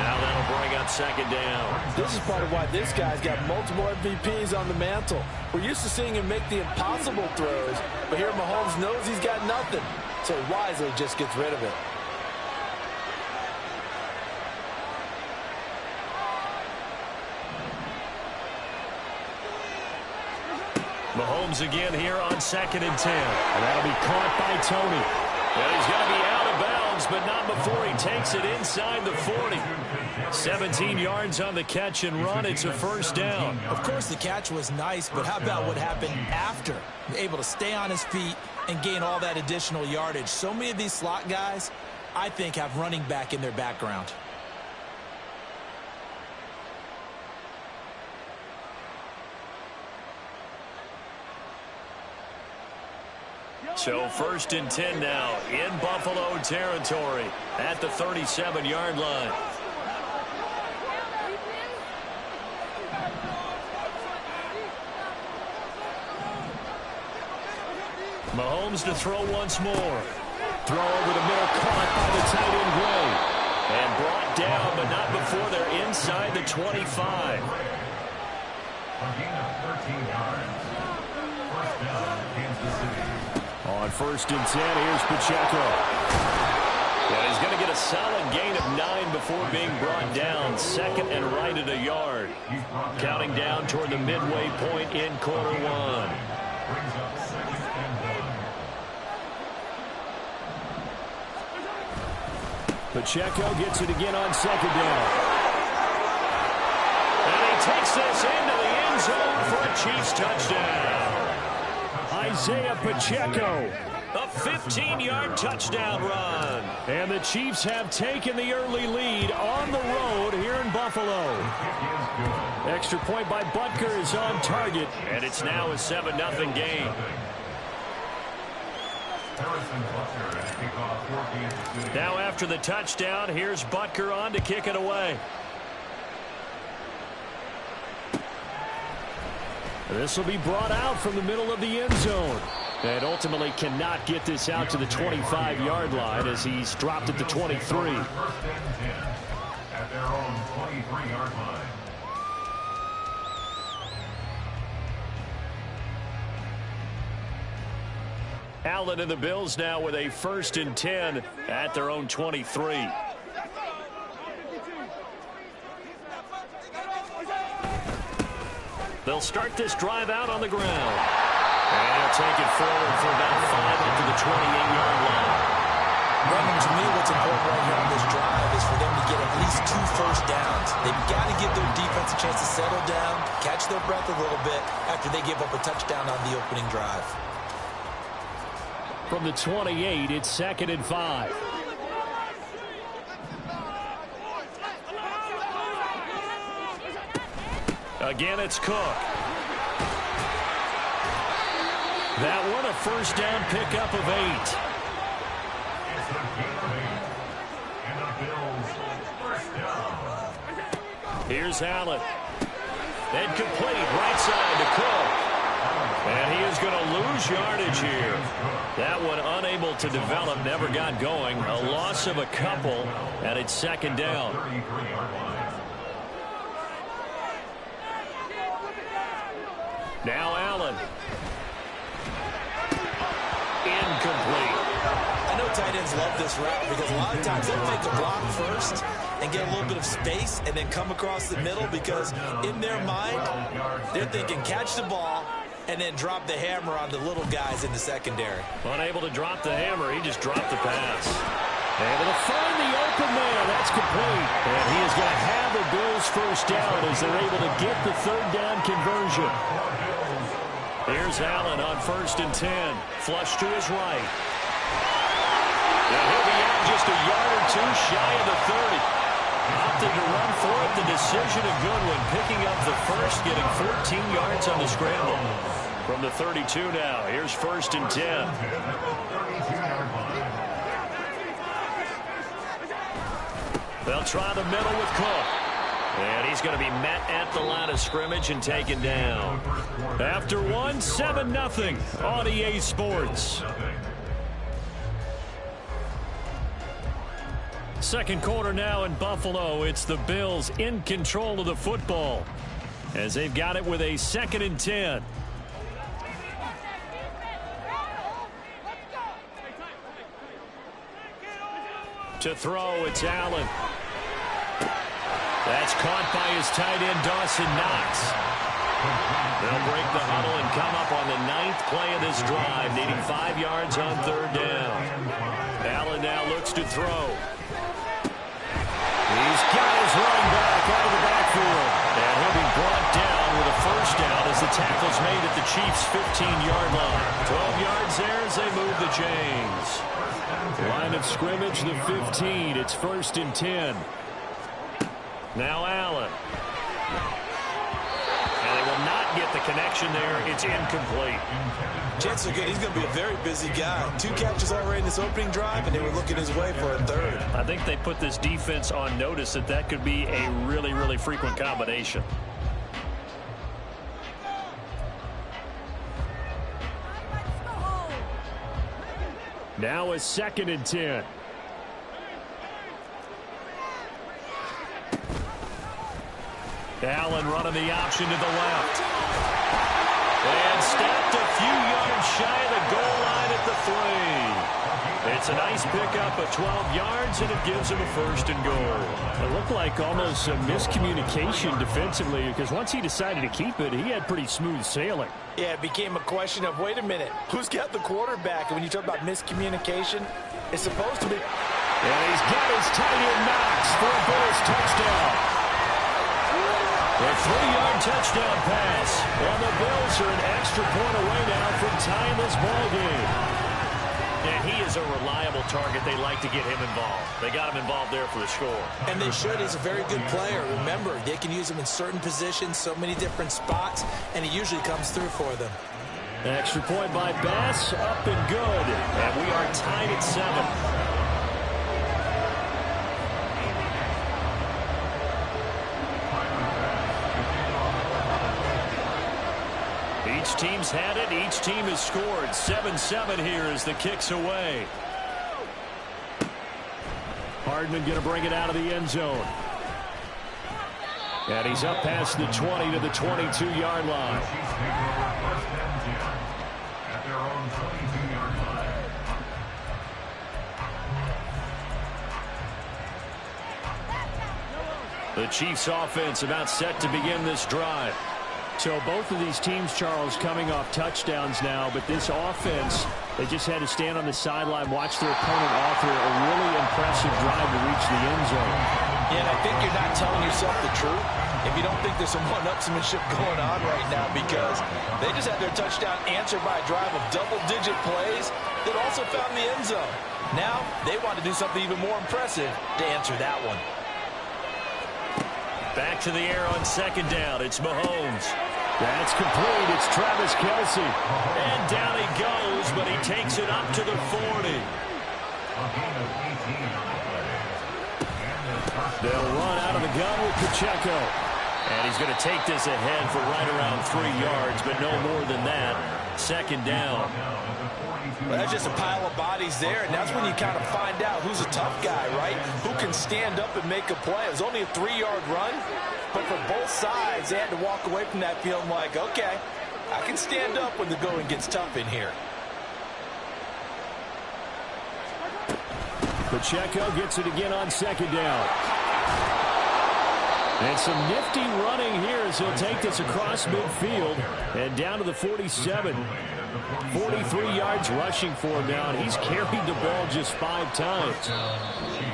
[SPEAKER 3] Now that'll bring up second down.
[SPEAKER 5] This is part of why this guy's got multiple MVPs on the mantle. We're used to seeing him make the impossible throws, but here Mahomes knows he's got nothing, so wisely just gets rid of it.
[SPEAKER 3] Mahomes again here on second and 10. And that'll be caught by Toney. And he's going to be out of bounds, but not before he takes it inside the 40. 17 yards on the catch and run. It's a first down.
[SPEAKER 5] Of course, the catch was nice, but how about what happened after? Able to stay on his feet and gain all that additional yardage. So many of these slot guys, I think, have running back in their background.
[SPEAKER 3] So first and 10 now in Buffalo territory at the 37-yard line. Mahomes to throw once more. Throw over the middle, caught by the tight end Gray. And brought down, but not before they're inside the 25.
[SPEAKER 4] A gain of 13 yards. First down, Kansas City.
[SPEAKER 3] On first and 10, here's Pacheco. Yeah, he's going to get a solid gain of 9 before being brought down. Second and right at a yard. Counting down toward the midway point in quarter one.
[SPEAKER 4] Brings up second and 1.
[SPEAKER 3] Pacheco gets it again on second down. And he takes this into the end zone for a Chiefs touchdown. Isaiah Pacheco, a 15-yard touchdown run. And the Chiefs have taken the early lead on the road here in Buffalo. Extra point by Butker is on target, and it's now a 7-0 game. Now after the touchdown, here's Butker on to kick it away. This will be brought out from the middle of the end zone. And ultimately cannot get this out to the 25-yard line as he's dropped at the 23.
[SPEAKER 4] First and 10 at their own 23-yard line.
[SPEAKER 3] Allen and the Bills now with a 1st and 10 at their own 23. They'll start this drive out on the ground. And he'll take it forward for about 5 up to the 28-yard line.
[SPEAKER 5] Brendan, to me, what's important right here on this drive is for them to get at least 2 first downs. They've got to give their defense a chance to settle down, catch their breath a little bit after they give up a touchdown on the opening drive.
[SPEAKER 3] From the 28, it's 2nd and 5. Again, it's Cook. That one a first down pickup of 8. Here's Allen. Incomplete, right side to Cook. And he is going to lose yardage here. That one unable to develop, never got going. A loss of a couple, and it's 2nd down. Now Allen. Incomplete.
[SPEAKER 5] I know tight ends love this route because a lot of times they'll make a block first and get a little bit of space and then come across the middle because in their mind, they're thinking catch the ball and then drop the hammer on the little guys in the secondary.
[SPEAKER 3] Unable to drop the hammer, he just dropped the pass. Able to find the open man. That's complete. And he is going to have the Bills first down as they're able to get the 3rd down conversion. Here's Allen on 1st and 10. Flush to his right. And he'll be out just a yard or 2 shy of the 30. Opted to run for it. The decision a good one. Picking up the first, getting 14 yards on the scramble. From the 32 now. Here's 1st and 10. They'll try the middle with Cook. And he's going to be met at the line of scrimmage and taken down. After one, 7-0 on EA Sports. Second quarter now in Buffalo. It's the Bills in control of the football as they've got it with a 2nd and 10. To throw, it's Allen. That's caught by his tight end, Dawson Knox. They'll break the huddle and come up on the 9th play of this drive, needing 5 yards on 3rd down. Allen now looks to throw. He's got his running back out of the backfield. And he'll be brought down with a first down as the tackle's made at the Chiefs' 15-yard line. 12 yards there as they move the chains. Line of scrimmage, the 15. It's 1st and 10. Now Allen. And they will not get the connection there. It's incomplete.
[SPEAKER 5] Chances are good. He's going to be a very busy guy. 2 catches already in this opening drive, and they were looking his way for a 3rd.
[SPEAKER 3] I think they put this defense on notice that could be a really, really frequent combination. Now a 2nd and 10. Allen running the option to the left. And stopped a few yards shy of the goal line at the 3. It's a nice pickup of 12 yards, and it gives him a 1st and goal. It looked like almost some miscommunication defensively because once he decided to keep it, he had pretty smooth sailing.
[SPEAKER 5] Yeah, it became a question of, wait a minute, who's got the quarterback? And when you talk about miscommunication, it's supposed to be.
[SPEAKER 3] And he's got his tight end Knox for a Bills touchdown. A 3-yard touchdown pass. And the Bills are an extra point away now from tying this ball game. And he is a reliable target. They like to get him involved. They got him involved there for the score.
[SPEAKER 5] And they should. He's a very good player. Remember, they can use him in certain positions, so many different spots, and he usually comes through for them.
[SPEAKER 3] Extra point by Bass, up and good. And we are tied at 7. Each team's had it. Each team has scored. 7-7 here as the kick's away. Hardman going to bring it out of the end zone. And he's up past the 20 to the 22-yard line. The Chiefs offense about set to begin this drive.
[SPEAKER 6] So both of these teams, Charles, coming off touchdowns now, but this offense, they just had to stand on the sideline, watch their opponent author a really impressive drive to reach the end zone.
[SPEAKER 5] Yeah, and I think you're not telling yourself the truth if you don't think there's some one-upsmanship going on right now, because they just had their touchdown answered by a drive of double-digit plays that also found the end zone. Now they want to do something even more impressive to answer that one.
[SPEAKER 3] Back to the air on second down. It's Mahomes. That's complete. It's Travis Kelce. And down he goes, but he takes it up to the 40. They'll run out of the gun with Pacheco. And he's going to take this ahead for right around 3 yards, but no more than that. Second down.
[SPEAKER 5] Well, that's just a pile of bodies there, and that's when you kind of find out who's a tough guy, right? Who can stand up and make a play. It was only a 3-yard run, but for both sides, they had to walk away from that feeling like, okay, I can stand up when the going gets tough in here.
[SPEAKER 3] Pacheco gets it again on second down. And some nifty running here as he'll take this across midfield and down to the 47. 43 yards rushing for him now, and he's carried the ball just 5 times.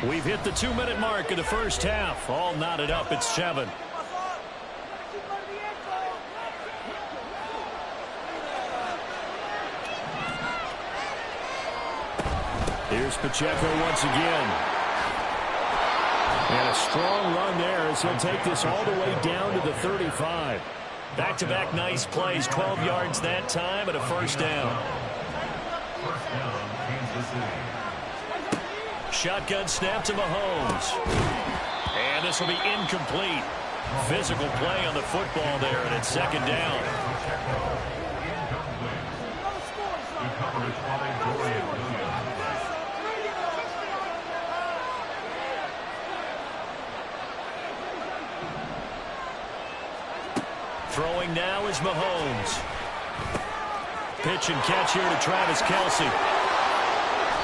[SPEAKER 3] We've hit the 2-minute mark of the first half. All knotted up at 7. Here's Pacheco once again. And a strong run there as he'll take this all the way down to the 35. Back-to-back nice plays, 12 yards that time and a first down. Shotgun snap to Mahomes. And this will be incomplete. Physical play on the football there, and it's second down. Throwing now is Mahomes. Pitch and catch here to Travis Kelce.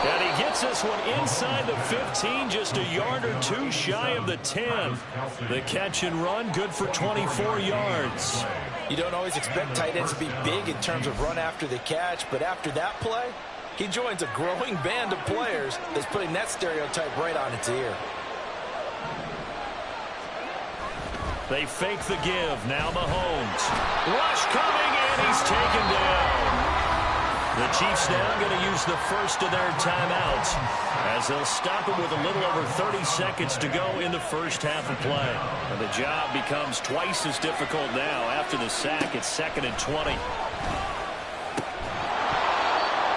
[SPEAKER 3] And he gets this one inside the 15, just a yard or two shy of the 10. The catch and run, good for 24 yards.
[SPEAKER 5] You don't always expect tight ends to be big in terms of run after the catch, but after that play, he joins a growing band of players that's putting that stereotype right on its ear.
[SPEAKER 3] They fake the give. Now Mahomes. Rush coming, and he's taken down. The Chiefs now going to use the first of their timeouts as they'll stop it with a little over 30 seconds to go in the first half of play. And the job becomes twice as difficult now after the sack. It's 2nd and 20.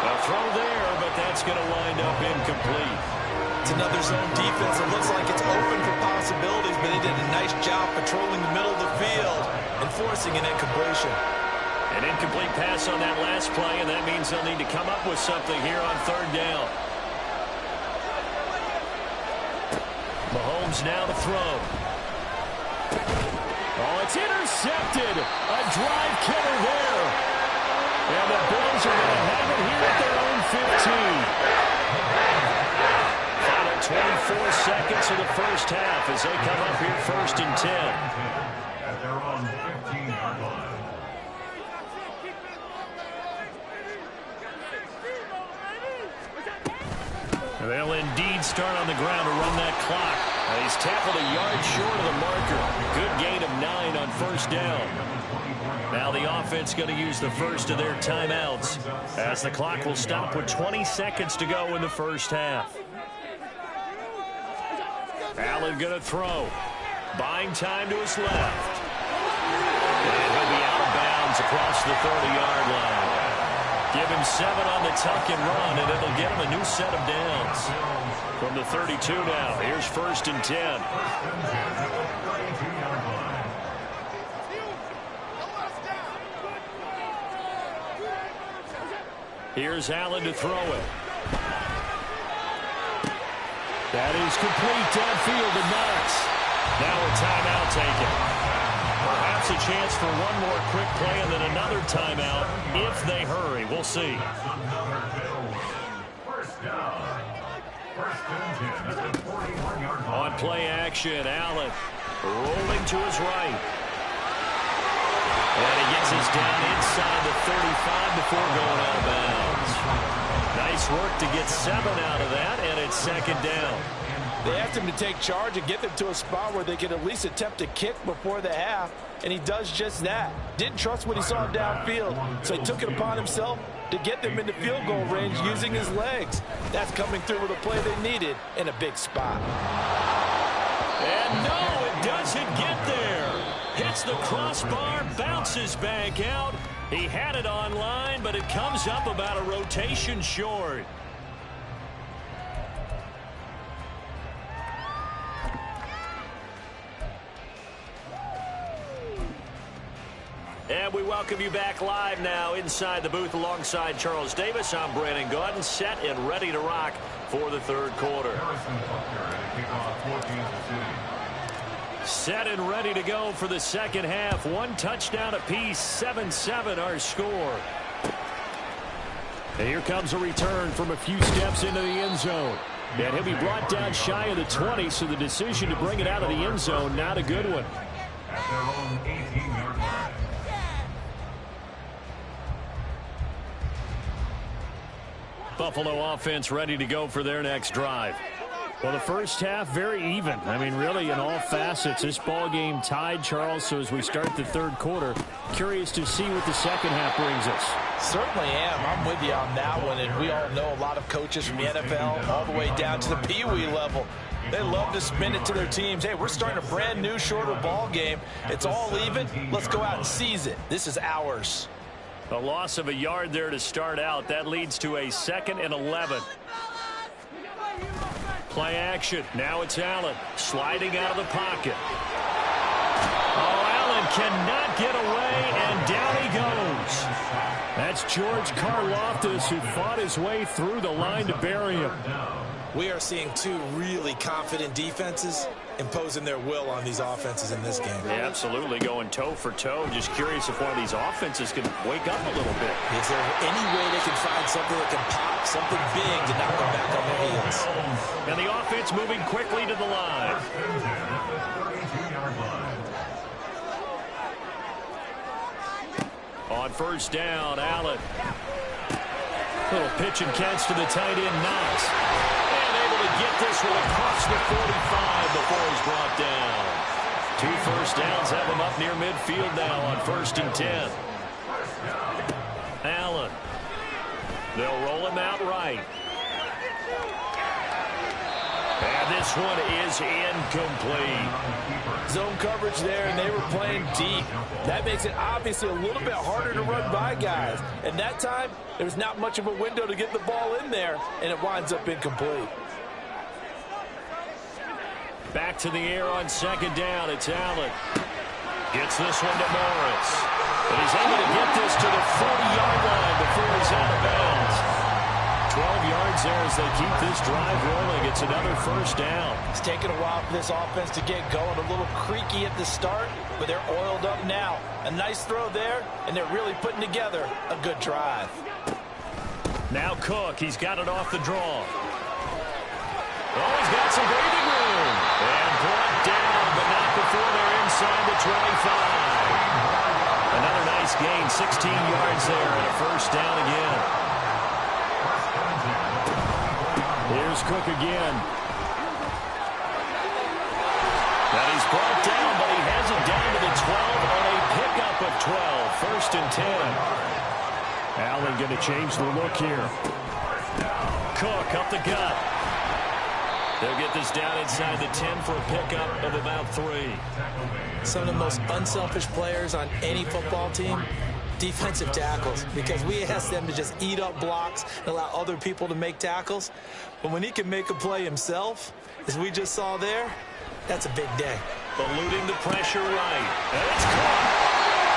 [SPEAKER 3] A throw there, but that's going to wind up incomplete.
[SPEAKER 5] It's another zone defense. It looks like it's open for possibilities, but they did a nice job patrolling the middle of the field and forcing an incompletion.
[SPEAKER 3] An incomplete pass on that last play, and that means they'll need to come up with something here on third down. Mahomes now to throw. Oh, it's intercepted. A drive killer there. And the Bills are going to have it here at their own 15. 24 seconds of the first half as they come up here 1st and 10.
[SPEAKER 4] At their own 15-yard line.
[SPEAKER 3] They'll indeed start on the ground to run that clock. He's tackled a yard short of the marker. Good gain of 9 on first down. Now the offense going to use the first of their timeouts as the clock will stop with 20 seconds to go in the first half. Allen going to throw. Buying time to his left. And he'll be out of bounds across the 30-yard line. Give him 7 on the tuck and run, and it'll get him a new set of downs. From the 32 now, here's 1st and 10. Here's Allen to throw it. That is complete downfield to Knox. Now a timeout taken. Perhaps a chance for one more quick play and then another timeout if they hurry. We'll see. On play action, Allen Rolling to his right. And he gets us down inside the 35 before going out of bounds. Nice work to get 7 out of that, and it's second down.
[SPEAKER 5] They asked him to take charge and get them to a spot where they could at least attempt a kick before the half, and he does just that. Didn't trust what he saw downfield, so he took it upon himself to get them into field goal range using his legs. That's coming through with a play they needed in a big spot.
[SPEAKER 3] And no, it doesn't get there. Hits the crossbar, bounces back out. He had it on line, but it comes up about a rotation short. And we welcome you back live now inside the booth alongside Charles Davis. I'm Brandon Gaudin, set and ready to rock for the third quarter. Set and ready to go for the second half. 1 touchdown apiece, 7-7 our score. And here comes a return from a few steps into the end zone. And he'll be brought down shy of the 20, so the decision to bring it out of the end zone, not a good one.
[SPEAKER 4] At their own 18-yard line.
[SPEAKER 3] Buffalo offense ready to go for their next drive. Well, the first half, very even. I mean, really, in all facets, this ball game tied, Charles. So as we start the third quarter, curious to see what the second half brings us.
[SPEAKER 5] Certainly am. I'm with you on that one. And we all know a lot of coaches from the NFL all the way down to the Pee Wee level. They love to spin it to their teams. Hey, we're starting a brand new, shorter ball game. It's all even. Let's go out and seize it. This is ours.
[SPEAKER 3] A loss of a yard there to start out. That leads to a 2nd and 11. Play action. Now it's Allen sliding out of the pocket. Oh, Allen cannot get away, and down he goes. That's George Karlaftis, who fought his way through the line to bury him.
[SPEAKER 5] We are seeing 2 really confident defenses imposing their will on these offenses in this game.
[SPEAKER 3] Yeah, absolutely, going toe for toe. Just curious if one of these offenses can wake up a little bit.
[SPEAKER 5] Is there any way they can find something that can pop, something big to knock them back on their heels?
[SPEAKER 3] And the offense moving quickly to the line. On first down, Allen. Little pitch and catch to the tight end, Knox. And able to get this one across the 45 before he's brought down. 2 first downs have him up near midfield now on 1st and 10. Allen. They'll roll him out right. And this one is incomplete.
[SPEAKER 5] Zone coverage there, and they were playing deep. That makes it obviously a little bit harder to run by guys. And that time, there was not much of a window to get the ball in there, and it winds up incomplete.
[SPEAKER 3] Back to the air on 2nd down. It's Allen. Gets this one to Morris. And he's able to get this to the 40-yard line before he's out of bounds. 12 yards there as they keep this drive rolling. It's another first down.
[SPEAKER 5] It's taken a while for this offense to get going. A little creaky at the start, but they're oiled up now. A nice throw there, and they're really putting together a good drive.
[SPEAKER 3] Now Cook. He's got it off the draw. Oh, he's got some breathing room. And brought down, but not before they're inside the 25. Another nice gain. 16 yards there and a first down again. Here's Cook again. Now he's brought down, but he has it down to the 12 on a pickup of 12. 1st and 10. Allen going to change the look here. Cook up the gut. They'll get this down inside the 10 for a pickup of about 3.
[SPEAKER 5] Some of the most unselfish players on any football team, defensive tackles, because we ask them to just eat up blocks and allow other people to make tackles. But when he can make a play himself, as we just saw there, that's a big day.
[SPEAKER 3] Eluding the pressure right. And it's caught.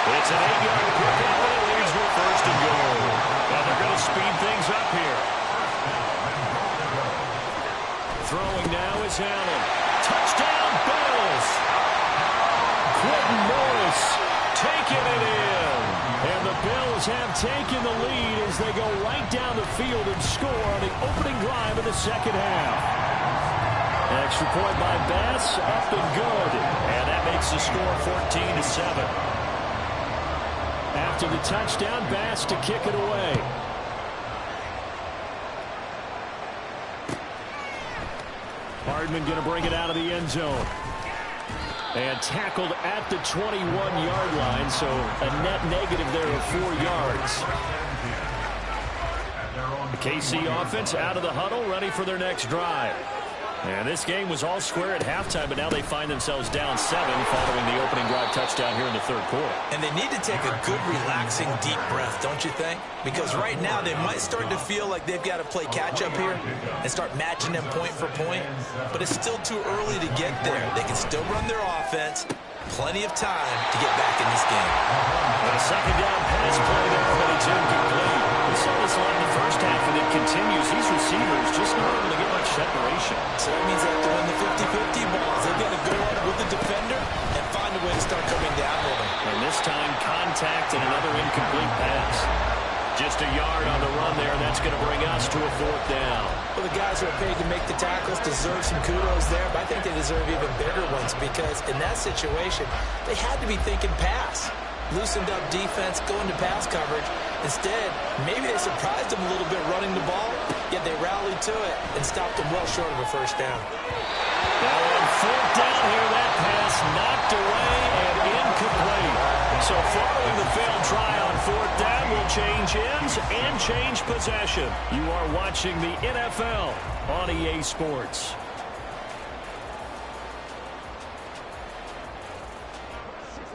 [SPEAKER 3] It's an 8-yard pickup, and it leads with 1st and goal. And they're going to speed things up here. Throwing now is Allen. Touchdown, Bills! Quentin Morris taking it in. And the Bills have taken the lead as they go right down the field and score on the opening drive of the second half. Extra point by Bass, up and good. And that makes the score 14-7. After the touchdown, Bass to kick it away. Hardman going to bring it out of the end zone. And tackled at the 21-yard line, so a net negative there of 4 yards. The KC offense out of the huddle, ready for their next drive. And this game was all square at halftime, but now they find themselves down 7 following the opening drive touchdown here in the third quarter.
[SPEAKER 5] And they need to take a good, relaxing, deep breath, don't you think? Because right now they might start to feel like they've got to play catch-up here and start matching them point for point. But it's still too early to get there. They can still run their offense. Plenty of time to get back in this game.
[SPEAKER 3] And a second down pass play there, but it's incomplete. We saw this line in the first half, and it continues. These receivers just not able to get much separation.
[SPEAKER 5] So that means they have to win the 50-50 balls. They've got to go up with the defender and find a way to start coming down with them.
[SPEAKER 3] And this time, contact and another incomplete pass. Just a yard on the run there. That's going to bring us to a 4th down.
[SPEAKER 5] Well, the guys who are paid to make the tackles deserve some kudos there, but I think they deserve even bigger ones because in that situation, they had to be thinking pass. Loosened up defense, going to pass coverage. Instead, maybe they surprised them a little bit running the ball, yet they rallied to it and stopped them well short of a first down.
[SPEAKER 3] Now on 4th down here, that pass knocked away and incomplete. So following the failed try on 4th down will change ends and change possession. You are watching the NFL on EA Sports.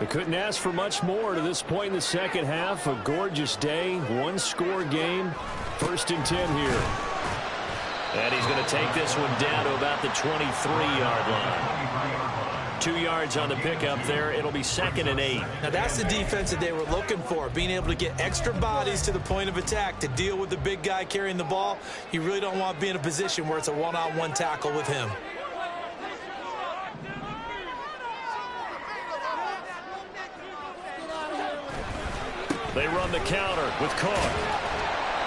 [SPEAKER 3] They couldn't ask for much more to this point in the second half. A gorgeous day, one-score game. 1st and 10 here. And he's going to take this one down to about the 23-yard line. 2 yards on the pickup there. It'll be 2nd and 8.
[SPEAKER 5] Now that's the defense that they were looking for, being able to get extra bodies to the point of attack to deal with the big guy carrying the ball. You really don't want to be in a position where it's a one-on-one tackle with him.
[SPEAKER 3] They run the counter with Cook.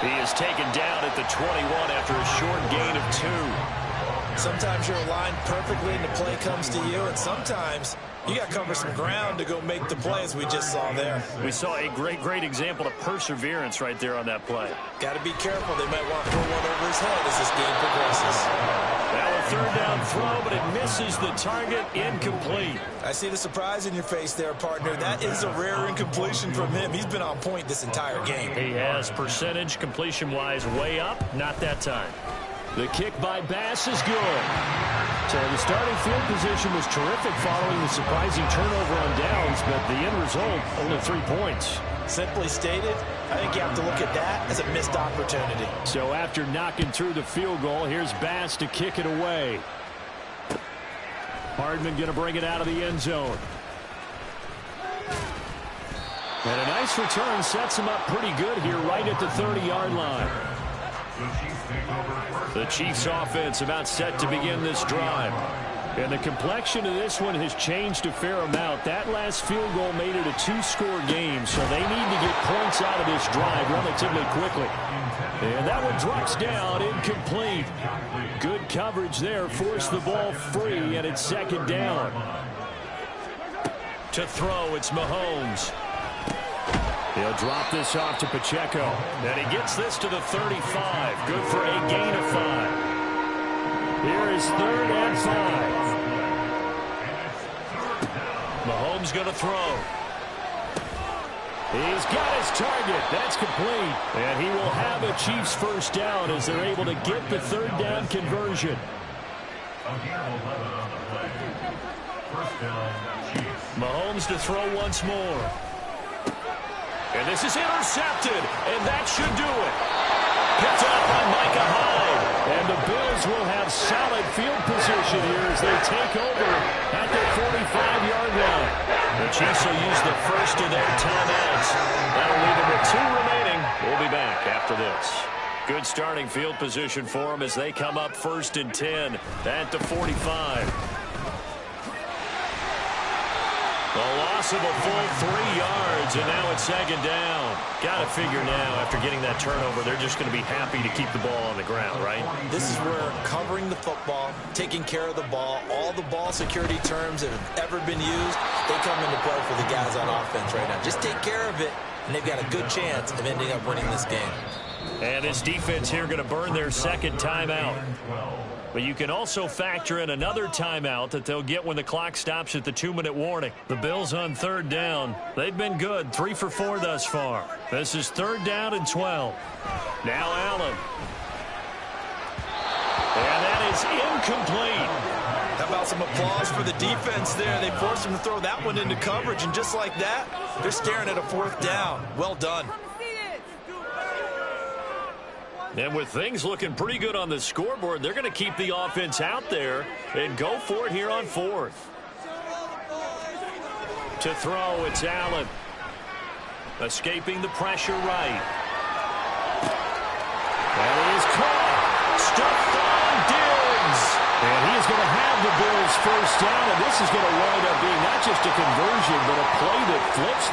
[SPEAKER 3] He is taken down at the 21 after a short gain of 2.
[SPEAKER 5] Sometimes you're aligned perfectly and the play comes to you, and sometimes you got to cover some ground to go make the play, as we just saw there.
[SPEAKER 3] We saw a great example of perseverance right there on that play.
[SPEAKER 5] Got to be careful. They might want to throw one over his head as this game progresses.
[SPEAKER 3] Now a 3rd down throw, but it misses the target. Incomplete.
[SPEAKER 5] I see the surprise in your face there, partner. That is a rare incompletion from him. He's been on point this entire game.
[SPEAKER 3] He has percentage completion-wise way up. Not that time. The kick by Bass is good. So the starting field position was terrific following the surprising turnover on downs, but the end result, only 3 points.
[SPEAKER 5] Simply stated, I think you have to look at that as a missed opportunity.
[SPEAKER 3] So after knocking through the field goal, here's Bass to kick it away. Hardman going to bring it out of the end zone. And a nice return sets him up pretty good here right at the 30-yard line. The Chiefs offense about set to begin this drive. And the complexion of this one has changed a fair amount. That last field goal made it a 2-score game, so they need to get points out of this drive relatively quickly. And that one drops down, incomplete. Good coverage there, forced the ball free, and it's 2nd down. To throw, it's Mahomes. He'll drop this off to Pacheco. And he gets this to the 35. Good for a gain of 5. Here is 3rd and 5. Mahomes going to throw. He's got his target. That's complete. And he will have a Chiefs 1st down as they're able to get the 3rd down conversion. Mahomes to throw once more. And this is intercepted, and that should do it. Picked up by Micah Hyde. And the Bills will have solid field position here as they take over at their 45-yard line. The Chiefs will use the first of their timeouts. That'll leave them with 2 remaining. We'll be back after this. Good starting field position for them as they come up 1st and 10 at the 45. A loss of a full 3 yards, and now it's second down. Got to figure now, after getting that turnover, they're just going to be happy to keep the ball on the ground, right?
[SPEAKER 5] This is where covering the football, taking care of the ball, all the ball security terms that have ever been used, they come into play for the guys on offense right now. Just take care of it, and they've got a good chance of ending up winning this game.
[SPEAKER 3] And this defense here going to burn their second timeout. But you can also factor in another timeout that they'll get when the clock stops at the 2-minute warning. The Bills on third down. They've been good, 3 for 4 thus far. This is third down and 12. Now Allen. And that is incomplete.
[SPEAKER 5] How about some applause for the defense there? They forced him to throw that one into coverage, and just like that, they're staring at a fourth down. Well done.
[SPEAKER 3] And with things looking pretty good on the scoreboard, they're going to keep the offense out there and go for it here on fourth. To throw, it's Allen. Escaping the pressure right. And it is caught. Stephon Diggs. And he is going to have the Bills first down, and this is going to wind up being not just a conversion, but a play that flips